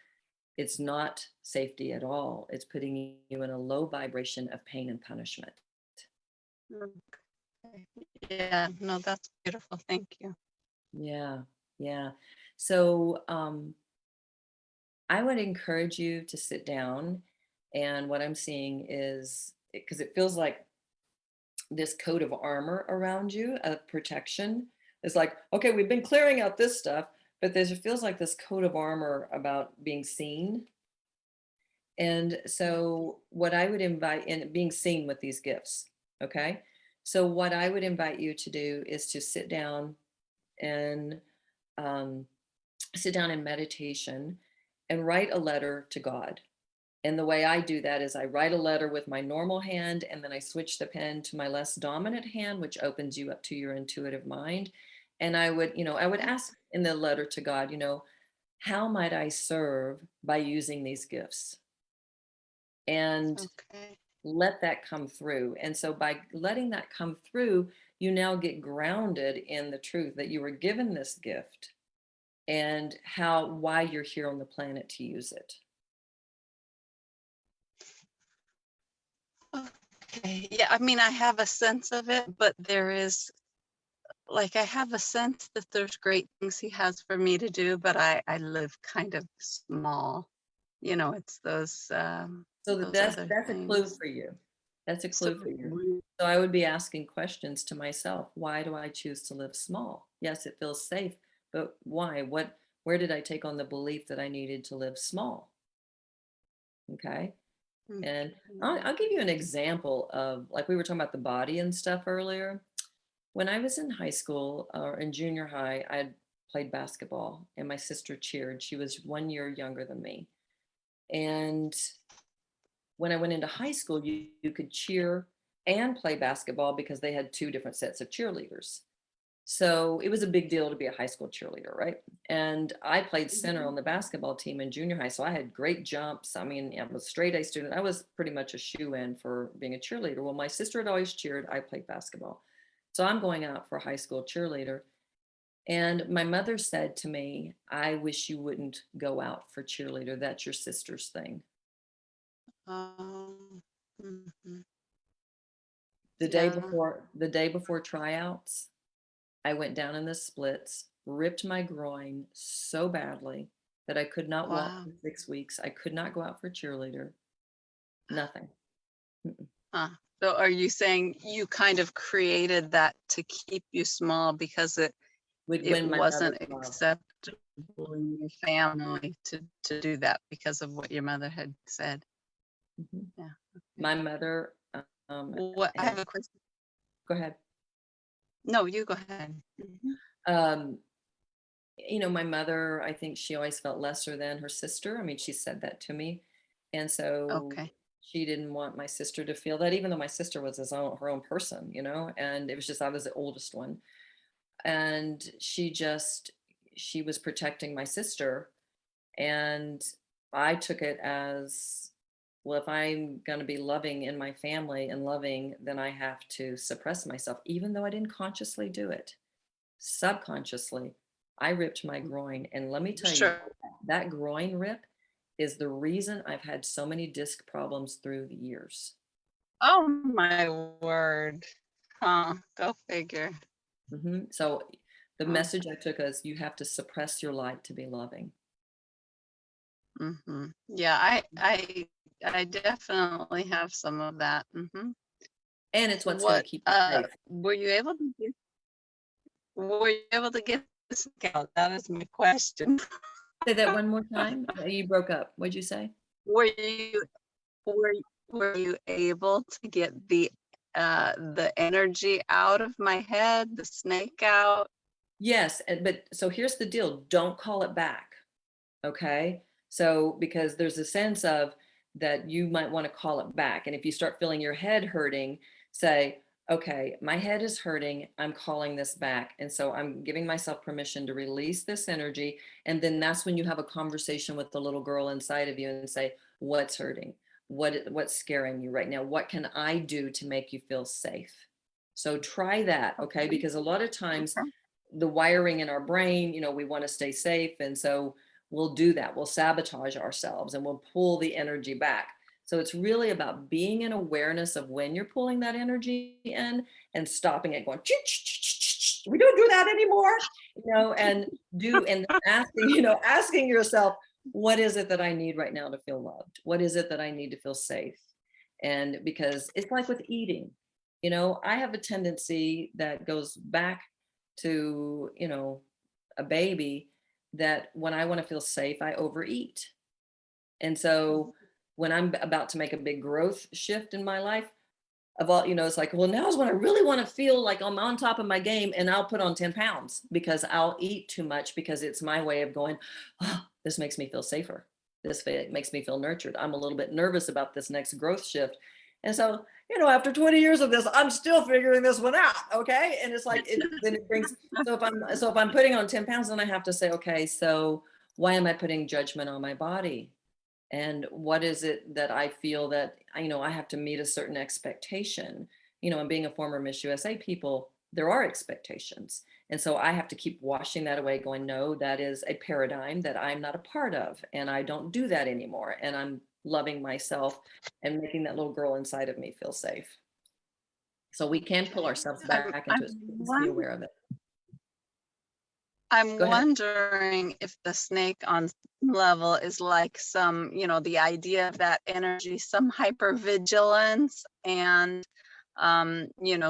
S1: it's not safety at all. It's putting you in a low vibration of pain and punishment.
S3: Okay. Yeah, no, that's beautiful. Thank you.
S1: Yeah. Yeah. So I would encourage you to sit down. And what I'm seeing is because it feels like this coat of armor around you of protection. It's like, okay, we've been clearing out this stuff, but there's it feels like this coat of armor about being seen. And so what I would invite in being seen with these gifts, okay? So what I would invite you to do is to and um, sit down in meditation and write a letter to God. And the way I do that is I write a letter with my normal hand, and then I switch the pen to my less dominant hand, which opens you up to your intuitive mind. And I would ask in the letter to God, how might I serve by using these gifts? And
S3: Okay.
S1: let that come through. And so by letting that come through, you now get grounded in the truth that you were given this gift and why you're here on the planet to use it.
S3: Okay. Yeah, I mean, I have a sense of it, but there is I have a sense that there's great things he has for me to do, but I live kind of small. It's those
S1: So
S3: those
S1: that's
S3: other
S1: that's a clue
S3: things.
S1: for you. That's a
S3: So
S1: clue for you. So I would be asking questions to myself. Why do I choose to live small? Yes, it feels safe, but why? Where did I take on the belief that I needed to live small? Okay. And I'll give you an example of, like we were talking about the body and stuff earlier. When I was in high school or in junior high, I had played basketball and my sister cheered. She was 1 year younger than me. And when I went into high school, you could cheer and play basketball because they had two different sets of cheerleaders. So it was a big deal to be a high school cheerleader, right? And I played center on the basketball team in junior high. So I had great jumps. I mean, I was a straight A student. I was pretty much a shoe-in for being a cheerleader. Well, my sister had always cheered. I played basketball. So I'm going out for high school cheerleader. And my mother said to me, I wish you wouldn't go out for cheerleader. That's your sister's thing.
S3: mhm.
S1: The day
S3: Yeah.
S1: before tryouts, I went down in the splits, ripped my groin so badly that I could not walk
S3: Wow.
S1: for 6 weeks. I could not go out for cheerleader. Nothing. Mm-mm.
S3: Huh. So are you saying you kind of created that to keep you small because it
S1: Would
S3: it
S1: win my mother's
S3: wasn't
S1: love.
S3: acceptable in your family to do that because of what your mother had said?
S1: Mhm.
S3: Yeah.
S1: My mother,
S3: What I have a question.
S1: go ahead.
S3: No, you go ahead. Mhm.
S1: Um, my mother, I think she always felt lesser than her sister. I mean, she said that to me. And so
S3: Okay.
S1: she didn't want my sister to feel that, even though my sister was her own person, and it was just, I was the oldest one. And she was protecting my sister. And I took it as, well, if I'm going to be loving in my family and loving, then I have to suppress myself, even though I didn't consciously do it. Subconsciously, I ripped my groin. And let me tell you,
S3: Sure.
S1: that groin rip is the reason I've had so many disc problems through the years.
S3: Oh my word. Huh. Go figure.
S1: So the
S3: Huh.
S1: message I took is you have to suppress your light to be loving.
S3: Yeah, I definitely have some of that.
S1: And it's what's going to keep you safe.
S3: Were you able to get this out? That is my question.
S1: Say that one more time. You broke up. What'd you say?
S3: Were you were were you able to get the energy out of my head, the snake out?
S1: Yes, but so here's the deal. Don't call it back. Okay? So because there's a sense of that you might want to call it back. And if you start feeling your head hurting, say, okay, my head is hurting. I'm calling this back. And so I'm giving myself permission to release this energy. And then that's when you have a conversation with the little girl inside of you and say, what's hurting? What's scaring you right now? What can I do to make you feel safe? So try that, okay? Because a lot of times
S3: Okay.
S1: the wiring in our brain, we want to stay safe. And so we'll do that. We'll sabotage ourselves and we'll pull the energy back. So it's really about being in awareness of when you're pulling that energy in and stopping it, going, we don't do that anymore, and asking yourself, what is it that I need right now to feel loved? What is it that I need to feel safe? And because it's like with eating, I have a tendency that goes back to, a baby, that when I want to feel safe, I overeat. And so when I'm about to make a big growth shift in my life, of all, it's like, well, now's when I really want to feel like I'm on top of my game, and I'll put on 10 pounds because I'll eat too much, because it's my way of going, oh, this makes me feel safer. This makes me feel nurtured. I'm a little bit nervous about this next growth shift. And so, after 20 years of this, I'm still figuring this one out. Okay. And it's like, then it brings, so if I'm putting on 10 pounds, then I have to say, okay, so why am I putting judgment on my body? And what is it that I feel that, I have to meet a certain expectation, and being a former Miss USA people, there are expectations. And so I have to keep washing that away, going, no, that is a paradigm that I'm not a part of. And I don't do that anymore. And I'm loving myself and making that little girl inside of me feel safe. So we can pull ourselves back into it. Just be aware of it.
S3: I'm
S1: Go ahead.
S3: wondering if the snake on some level is like some, the idea of that energy, some hypervigilance and,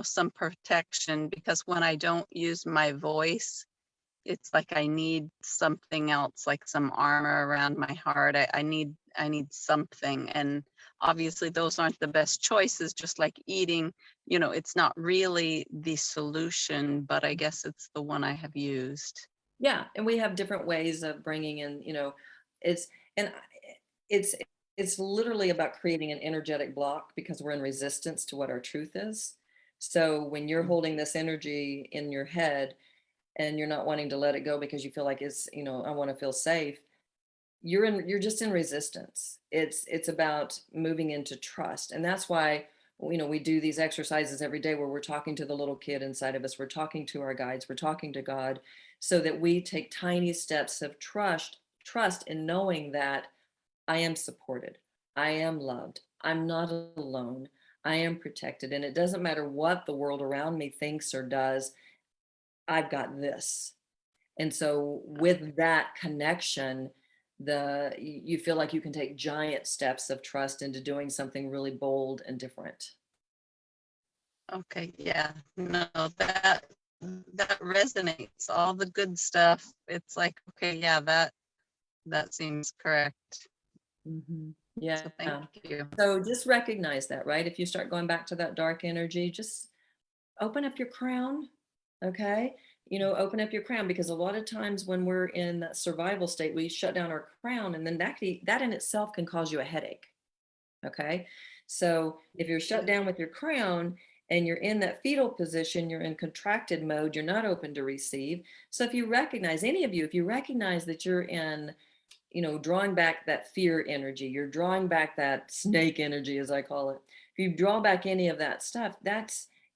S3: some protection, because when I don't use my voice, it's like I need something else, like some armor around my heart. I need something. And obviously those aren't the best choices, just like eating, it's not really the solution, but I guess it's the one I have used.
S1: Yeah. And we have different ways of bringing in, it's, and it's, it's literally about creating an energetic block, because we're in resistance to what our truth is. So when you're holding this energy in your head and you're not wanting to let it go because you feel like it's, I want to feel safe, you're just in resistance. It's about moving into trust. And that's why, we do these exercises every day where we're talking to the little kid inside of us, we're talking to our guides, we're talking to God, so that we take tiny steps of trust in knowing that I am supported, I am loved, I'm not alone, I am protected. And it doesn't matter what the world around me thinks or does, I've got this. And so with that connection, you feel like you can take giant steps of trust into doing something really bold and different.
S3: Okay, yeah, no, that resonates. All the good stuff. It's like, okay, yeah, that seems correct.
S1: Mm-hmm. Yeah.
S3: So thank you.
S1: So just recognize that, right? If you start going back to that dark energy, just open up your crown. Okay. Open up your crown, because a lot of times when we're in that survival state, we shut down our crown, and then that in itself can cause you a headache. Okay. So if you're shut down with your crown and you're in that fetal position, you're in contracted mode, you're not open to receive. So if you recognize, any of you, if you recognize that you're in, drawing back that fear energy, you're drawing back that snake energy, as I call it. If you draw back any of that stuff,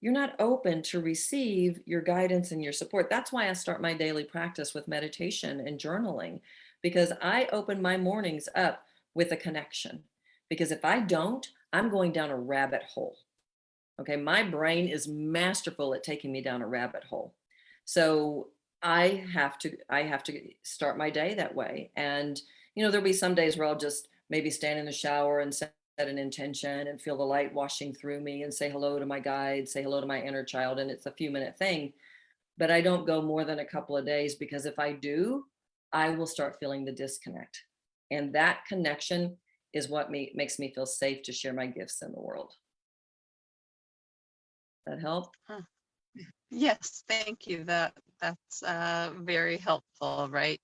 S1: you're not open to receive your guidance and your support. That's why I start my daily practice with meditation and journaling, because I open my mornings up with a connection. Because if I don't, I'm going down a rabbit hole. Okay. My brain is masterful at taking me down a rabbit hole. So I have to start my day that way. And, there'll be some days where I'll just maybe stand in the shower and set an intention and feel the light washing through me and say hello to my guide, say hello to my inner child. And it's a few minute thing, but I don't go more than a couple of days, because if I do, I will start feeling the disconnect. And that connection is what makes me feel safe to share my gifts in the world. That help?
S3: Yes, thank you. That's very helpful, right?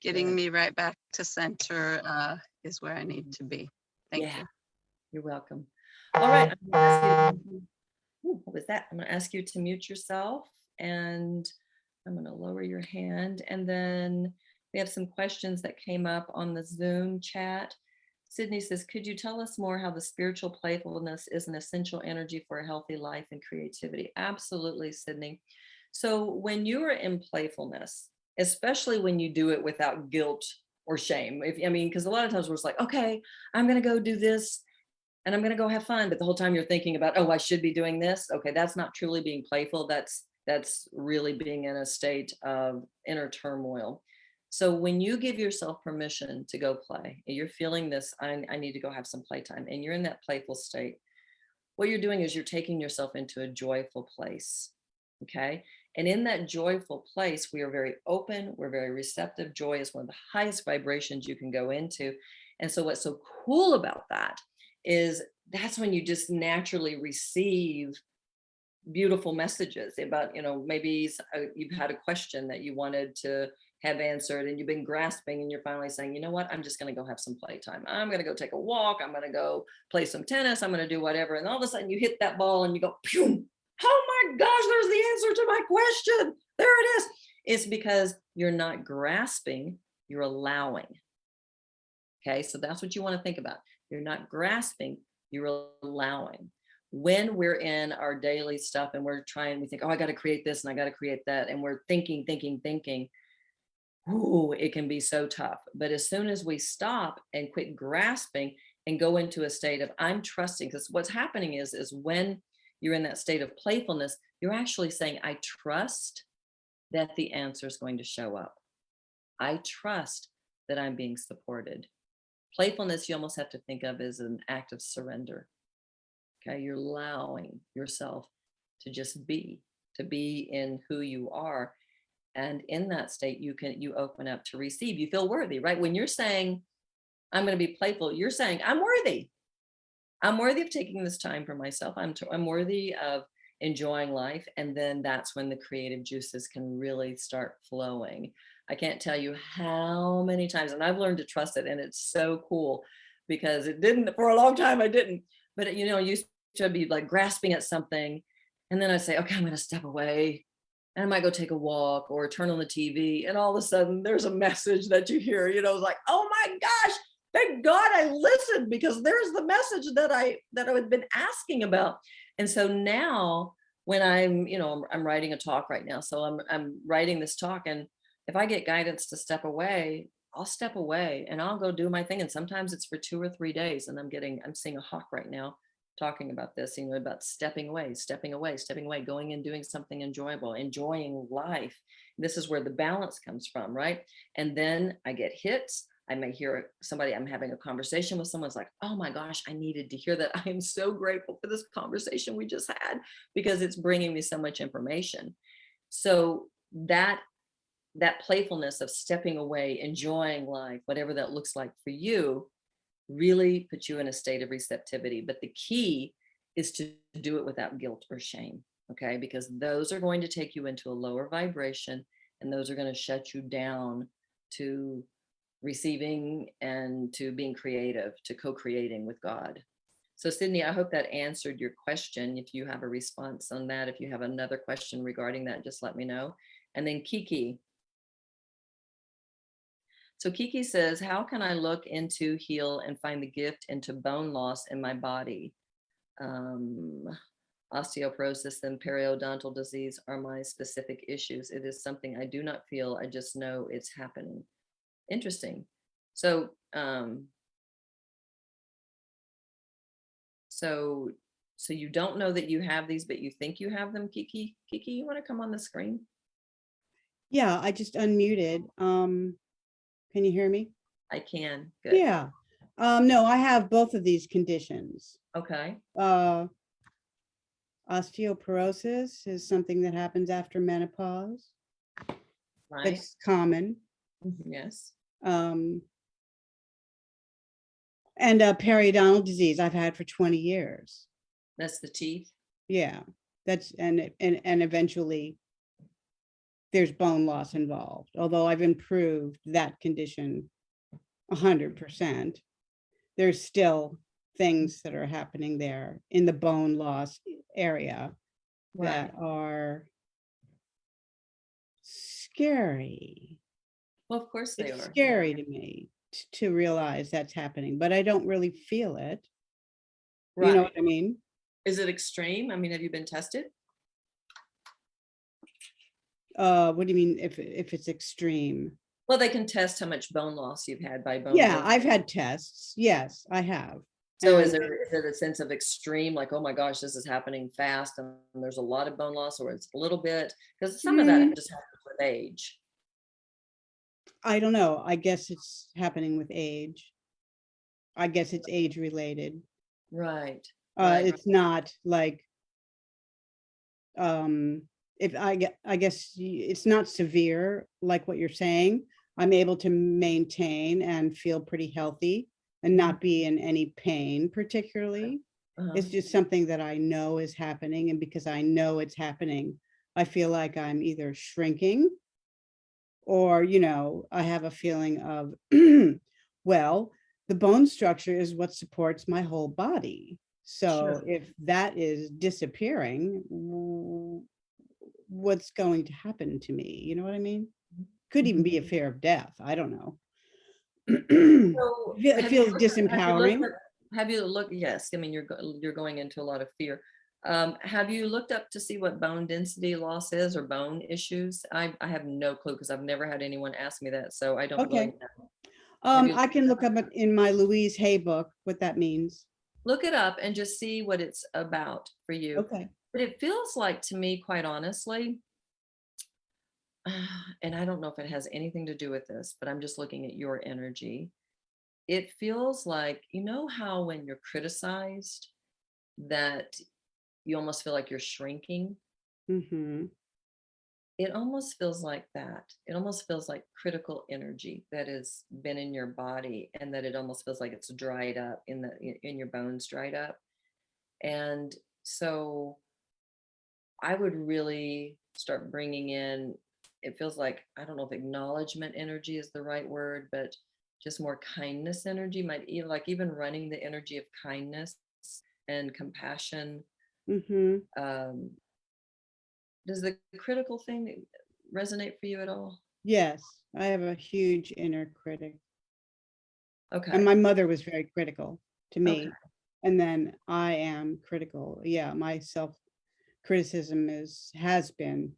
S3: Getting
S1: Good.
S3: me right back to center is where I need to be. Thank you.
S1: You're welcome. All right. I'm gonna ask you Ooh, what was that? I'm going to ask you to mute yourself, and I'm going to lower your hand. And then we have some questions that came up on the Zoom chat. Sydney says, could you tell us more how the spiritual playfulness is an essential energy for a healthy life and creativity? Absolutely, Sydney. So when you are in playfulness, especially when you do it without guilt or shame, because a lot of times we're just like, okay, I'm going to go do this and I'm going to go have fun. But the whole time you're thinking about, oh, I should be doing this. Okay, that's not truly being playful. That's really being in a state of inner turmoil. So when you give yourself permission to go play, and you're feeling this, I need to go have some playtime, and you're in that playful state, what you're doing is you're taking yourself into a joyful place. Okay. And in that joyful place, we are very open. We're very receptive. Joy is one of the highest vibrations you can go into. And so what's so cool about that is that's when you just naturally receive beautiful messages about, maybe you've had a question that you wanted to have answered and you've been grasping, and you're finally saying, you know what, I'm just going to go have some playtime. I'm going to go take a walk. I'm going to go play some tennis. I'm going to do whatever. And all of a sudden you hit that ball and you go, pew! Oh my gosh, there's the answer to my question. There it is. It's because you're not grasping, you're allowing. Okay, so that's what you want to think about. You're not grasping, you're allowing. When we're in our daily stuff and we think, oh, I got to create this and I got to create that. And we're thinking. Ooh, it can be so tough. But as soon as we stop and quit grasping and go into a state of I'm trusting, because what's happening is when you're in that state of playfulness, you're actually saying, I trust that the answer is going to show up. I trust that I'm being supported. Playfulness, you almost have to think of as an act of surrender. Okay, you're allowing yourself to just be in who you are. And in that state, you open up to receive. You feel worthy, right? When you're saying, I'm going to be playful, you're saying, I'm worthy. I'm worthy of taking this time for myself. I'm worthy of enjoying life. And then that's when the creative juices can really start flowing. I can't tell you how many times, and I've learned to trust it. And it's so cool because it didn't, for a long time, I didn't. But, you used to be like grasping at something. And then I say, okay, I'm going to step away. And I might go take a walk or turn on the TV. And all of a sudden there's a message that you hear, like, oh my gosh, thank God I listened, because there's the message that I had been asking about. And so now when I'm writing a talk right now. So I'm writing this talk, and if I get guidance to step away, I'll step away and I'll go do my thing. And sometimes it's for 2 or 3 days. And I'm seeing a hawk right now talking about this, about stepping away, going and doing something enjoyable, enjoying life. This is where the balance comes from, right? And then I get hits. I may hear somebody, I'm having a conversation with someone's like, oh my gosh, I needed to hear that. I am so grateful for this conversation we just had, because it's bringing me so much information. So that playfulness of stepping away, enjoying life, whatever that looks like for you, really puts you in a state of receptivity. But the key is to do it without guilt or shame, okay? Because those are going to take you into a lower vibration, and those are going to shut you down to receiving and to being creative, to co-creating with God. So Sydney, I hope that answered your question. If you have a response on that, if you have another question regarding that, just let me know. And then Kiki. So Kiki says, how can I look into, heal, and find the gift into bone loss in my body? Osteoporosis and periodontal disease are my specific issues. It is something I do not feel. I just know it's happening. Interesting. So, so you don't know that you have these, but you think you have them, Kiki? Kiki, you want to come on the screen?
S4: Yeah, I just unmuted. Can you hear me?
S1: I can. Good.
S4: Yeah. No, I have both of these conditions.
S1: Okay.
S4: Osteoporosis is something that happens after menopause.
S1: Right.
S4: It's common.
S1: Yes.
S4: And periodontal disease I've had for 20 years.
S1: That's the teeth.
S4: Yeah, that's and eventually there's bone loss involved. Although I've improved that condition 100%, there's still things that are happening there in the bone loss area that
S1: Right.
S4: are scary.
S1: Well, of course they
S4: It's
S1: are.
S4: scary to me to realize that's happening, but I don't really feel it. You know
S1: Right.
S4: what I mean?
S1: Is it extreme? I mean, have you been tested?
S4: What do you mean if it's extreme?
S1: Well, they can test how much bone loss you've had by bone
S4: Yeah,
S1: density.
S4: I've had tests. Yes, I have.
S1: So
S4: And
S1: is it a sense of extreme, like, oh my gosh, this is happening fast and there's a lot of bone loss, or it's a little bit? Because some of that just happens with age.
S4: I don't know. I guess it's happening with age. I guess it's age related.
S1: Right. Right.
S4: It's not like, if I guess it's not severe like what you're saying. I'm able to maintain and feel pretty healthy and not be in any pain particularly.
S1: Uh-huh.
S4: It's just something that I know is happening, and because I know it's happening, I feel like I'm either shrinking or, I have a feeling of, well, the bone structure is what supports my whole body. So
S1: Sure.
S4: if that is disappearing, what's going to happen to me? You know what I mean? Could even be a fear of death. I don't know.
S1: So
S4: It
S1: have
S4: feels
S1: you
S4: disempowering.
S1: yes, I mean, you're going into a lot of fear. Have you looked up to see what bone density loss is or bone issues? I have no clue because I've never had anyone ask me that, so I don't really
S4: Okay.
S1: know. Have you
S4: I can look up in my Louise Hay book what that means.
S1: look it up and just see what it's about for you?
S4: Okay.
S1: But it feels like to me, quite honestly, and I don't know if it has anything to do with this, but I'm just looking at your energy. It feels like, you know how when you're criticized, that you almost feel like you're shrinking?
S4: Mm-hmm.
S1: It almost feels like that. It almost feels like critical energy that has been in your body, and that it almost feels like it's dried up in your bones, dried up. And so I would really start bringing in, it feels like, I don't know if acknowledgement energy is the right word, but just more kindness energy, might even like even running the energy of kindness and compassion.
S4: Mm-hmm.
S1: Um, does the critical thing resonate for you at all?
S4: Yes, I have a huge inner critic. And
S1: Okay.
S4: my mother was very critical to me.
S1: Okay.
S4: And then I am critical. Yeah, my self-criticism has been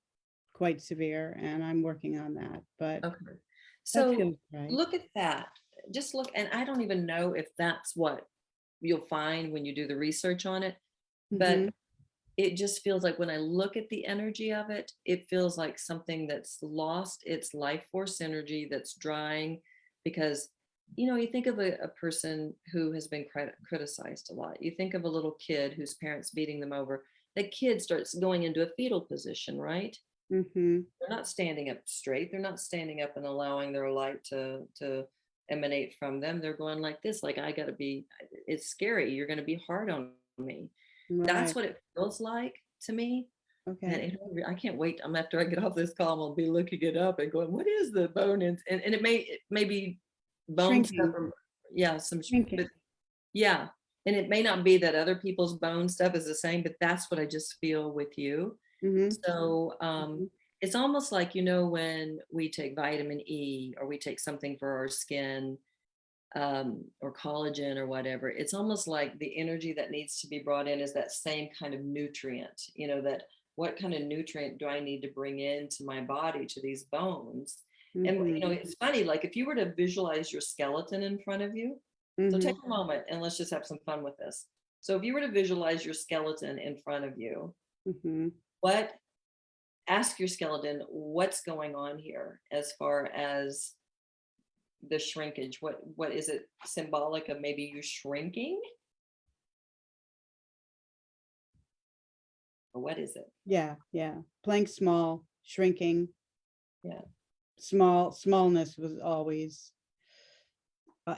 S4: quite severe, and I'm working on that. But
S1: Okay.
S4: that
S1: So
S4: feels right.
S1: look at that. Just look, and I don't even know if that's what you'll find when you do the research on it, but
S4: Mhm.
S1: it just feels like when I look at the energy of it, it feels like something that's lost its life force energy, that's drying. Because, you think of a person who has been criticized a lot. You think of a little kid whose parents beating them over. The kid starts going into a fetal position, right?
S4: Mhm.
S1: They're not standing up straight. They're not standing up and allowing their light to emanate from them. They're going like this, like, I gotta be, it's scary. You're gonna be hard on me. That's
S4: Right.
S1: what it feels like to me. And
S4: Okay.
S1: I can't wait. After I get off this call, I'll be looking it up and going, what is the bone? And it may be bone stuff,
S4: Shrinking.
S1: or yeah,
S4: Shrinking.
S1: but yeah. And it may not be that other people's bone stuff is the same, but that's what I just feel with you.
S4: Mhm.
S1: So
S4: Mhm.
S1: it's almost like, when we take vitamin E or we take something for our skin, or collagen or whatever, it's almost like the energy that needs to be brought in is that same kind of nutrient, that what kind of nutrient do I need to bring into my body, to these bones? And,
S4: Mhm.
S1: it's funny, like if you were to visualize your skeleton in front of you, so take
S4: Mhm.
S1: a moment and let's just have some fun with this. So if you were to visualize your skeleton in front of you,
S4: Mhm.
S1: what ask your skeleton what's going on here as far as the shrinkage. What is it symbolic of? Maybe you shrinking, or what is it?
S4: Yeah, yeah. Playing small, shrinking.
S1: Yeah.
S4: Smallness was always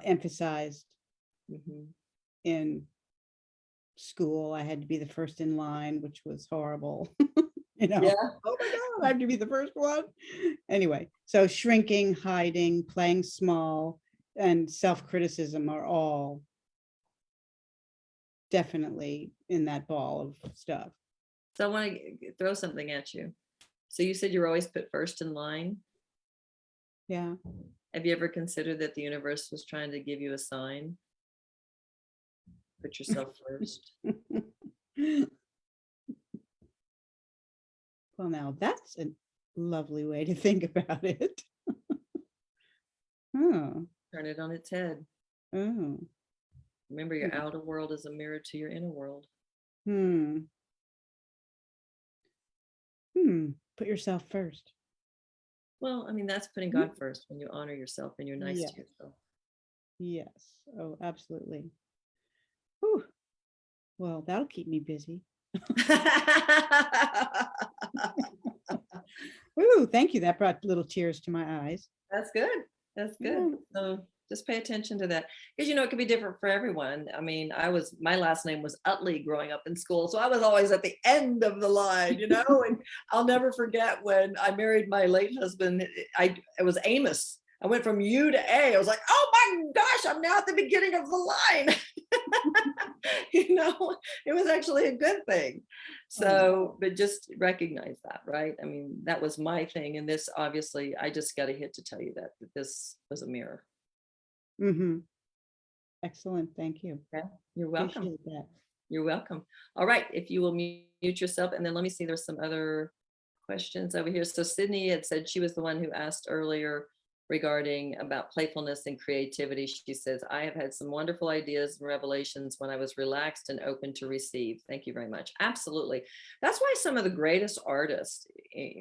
S4: emphasized
S1: Hmm.
S4: in school. I had to be the first in line, which was horrible.
S1: Yeah.
S4: Oh my God, I have to be the first one. Anyway, so shrinking, hiding, playing small, and self-criticism are all definitely in that ball of stuff.
S1: So I want to throw something at you. So you said you're always put first in line.
S4: Yeah.
S1: Have you ever considered that the universe was trying to give you a sign? Put yourself first.
S4: Well, now that's a lovely way to think about it. Oh,
S1: Turn it on its head.
S4: oh,
S1: Remember, your outer world is a mirror to your inner world.
S4: hmm. Put yourself first.
S1: Well, I mean, that's putting God first when you honor yourself and you're nice
S4: Yes.
S1: to yourself.
S4: Yes. Oh, absolutely. Whew. Well, that'll keep me busy. Ooh, thank you. That brought little tears to my eyes.
S1: That's good. That's good. So just pay attention to that, because it can be different for everyone. I mean, my last name was Utley growing up in school, so I was always at the end of the line, and I'll never forget when I married my late husband. It was Amos. I went from U to A. I was like, oh my gosh, I'm now at the beginning of the line. It was actually a good thing. So, but just recognize that, right? I mean, that was my thing. And this, obviously, I just got a hit to tell you that this was a mirror.
S4: Mm-hmm. Excellent. Thank you.
S1: Okay. You're welcome.
S4: Appreciate that.
S1: You're welcome. All right. If you will mute yourself, and then let me see, there's some other questions over here. So Sydney had said she was the one who asked earlier regarding about playfulness and creativity. She says, I have had some wonderful ideas and revelations when I was relaxed and open to receive. Thank you very much. Absolutely. That's why some of the greatest artists,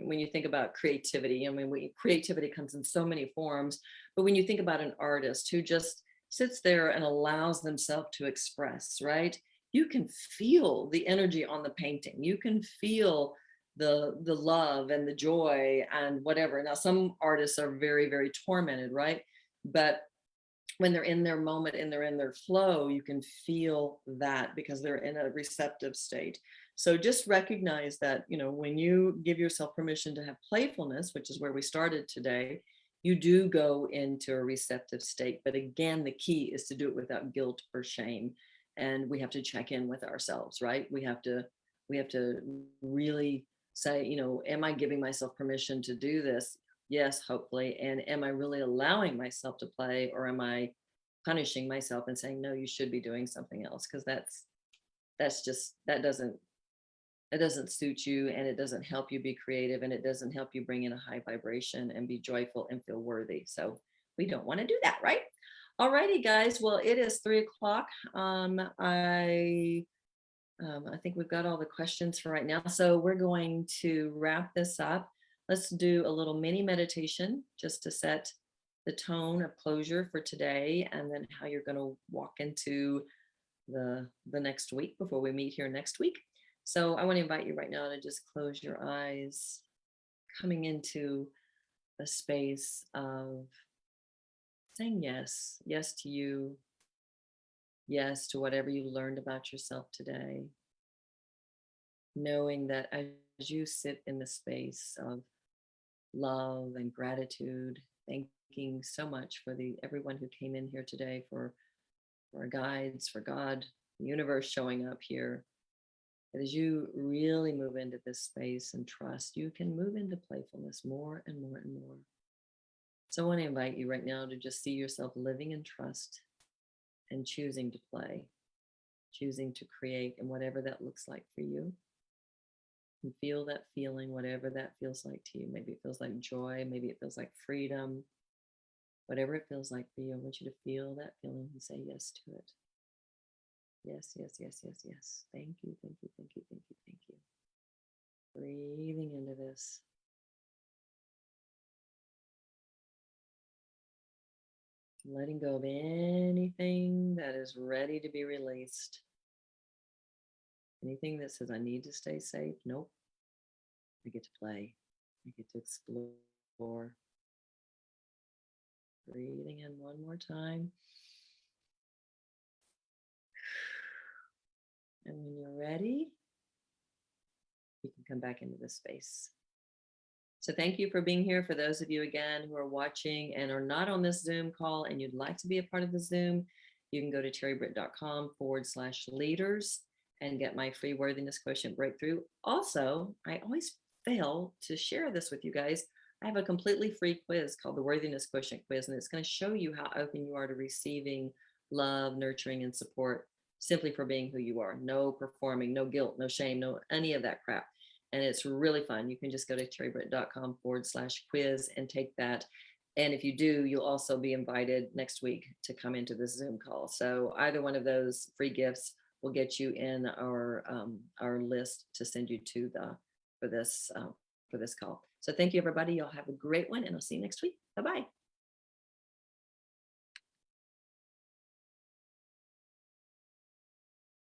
S1: when you think about creativity, I mean, creativity comes in so many forms, but when you think about an artist who just sits there and allows themselves to express, right? You can feel the energy on the painting. You can feel the love and the joy and whatever. Now, some artists are very, very tormented, right? But when they're in their moment and they're in their flow, you can feel that because they're in a receptive state. So just recognize that, when you give yourself permission to have playfulness, which is where we started today, you do go into a receptive state. But again, the key is to do it without guilt or shame. And we have to check in with ourselves, right? We have to really say, am I giving myself permission to do this? Yes, hopefully. And am I really allowing myself to play, or am I punishing myself and saying, no, you should be doing something else? Because that doesn't suit you, and it doesn't help you be creative, and it doesn't help you bring in a high vibration and be joyful and feel worthy. So we don't want to do that, right? All righty, guys. Well, it is 3:00. I think we've got all the questions for right now. So we're going to wrap this up. Let's do a little mini meditation just to set the tone of closure for today, and then how you're going to walk into the next week before we meet here next week. So I want to invite you right now to just close your eyes, coming into a space of saying yes to you, yes to whatever you learned about yourself today, knowing that as you sit in the space of love and gratitude, thanking so much for everyone who came in here today, for our guides, for God, the universe showing up here. That as you really move into this space and trust, you can move into playfulness more and more and more. So I want to invite you right now to just see yourself living in trust and choosing to play, choosing to create, and whatever that looks like for you. And feel that feeling, whatever that feels like to you. Maybe it feels like joy, maybe it feels like freedom. Whatever it feels like for you, I want you to feel that feeling and say yes to it. Yes, yes, yes, yes, yes. Thank you, thank you, thank you, thank you, thank you. Breathing into this. Letting go of anything that is ready to be released. Anything that says, I need to stay safe. Nope. I get to play. I get to explore. Breathing in one more time. And when you're ready, you can come back into this space. So thank you for being here. For those of you, again, who are watching and are not on this Zoom call and you'd like to be a part of the Zoom, you can go to terribritt.com/leaders and get my free worthiness quotient breakthrough. Also, I always fail to share this with you guys. I have a completely free quiz called the Worthiness Quotient Quiz, and it's going to show you how open you are to receiving love, nurturing, and support simply for being who you are. No performing, no guilt, no shame, no any of that crap. And it's really fun. You can just go to terribritt.com/quiz and take that. And if you do, you'll also be invited next week to come into the Zoom call. So either one of those free gifts will get you in our list to send you to for this call. So thank you, everybody. Y'all have a great one, and I'll see you next week. Bye-bye.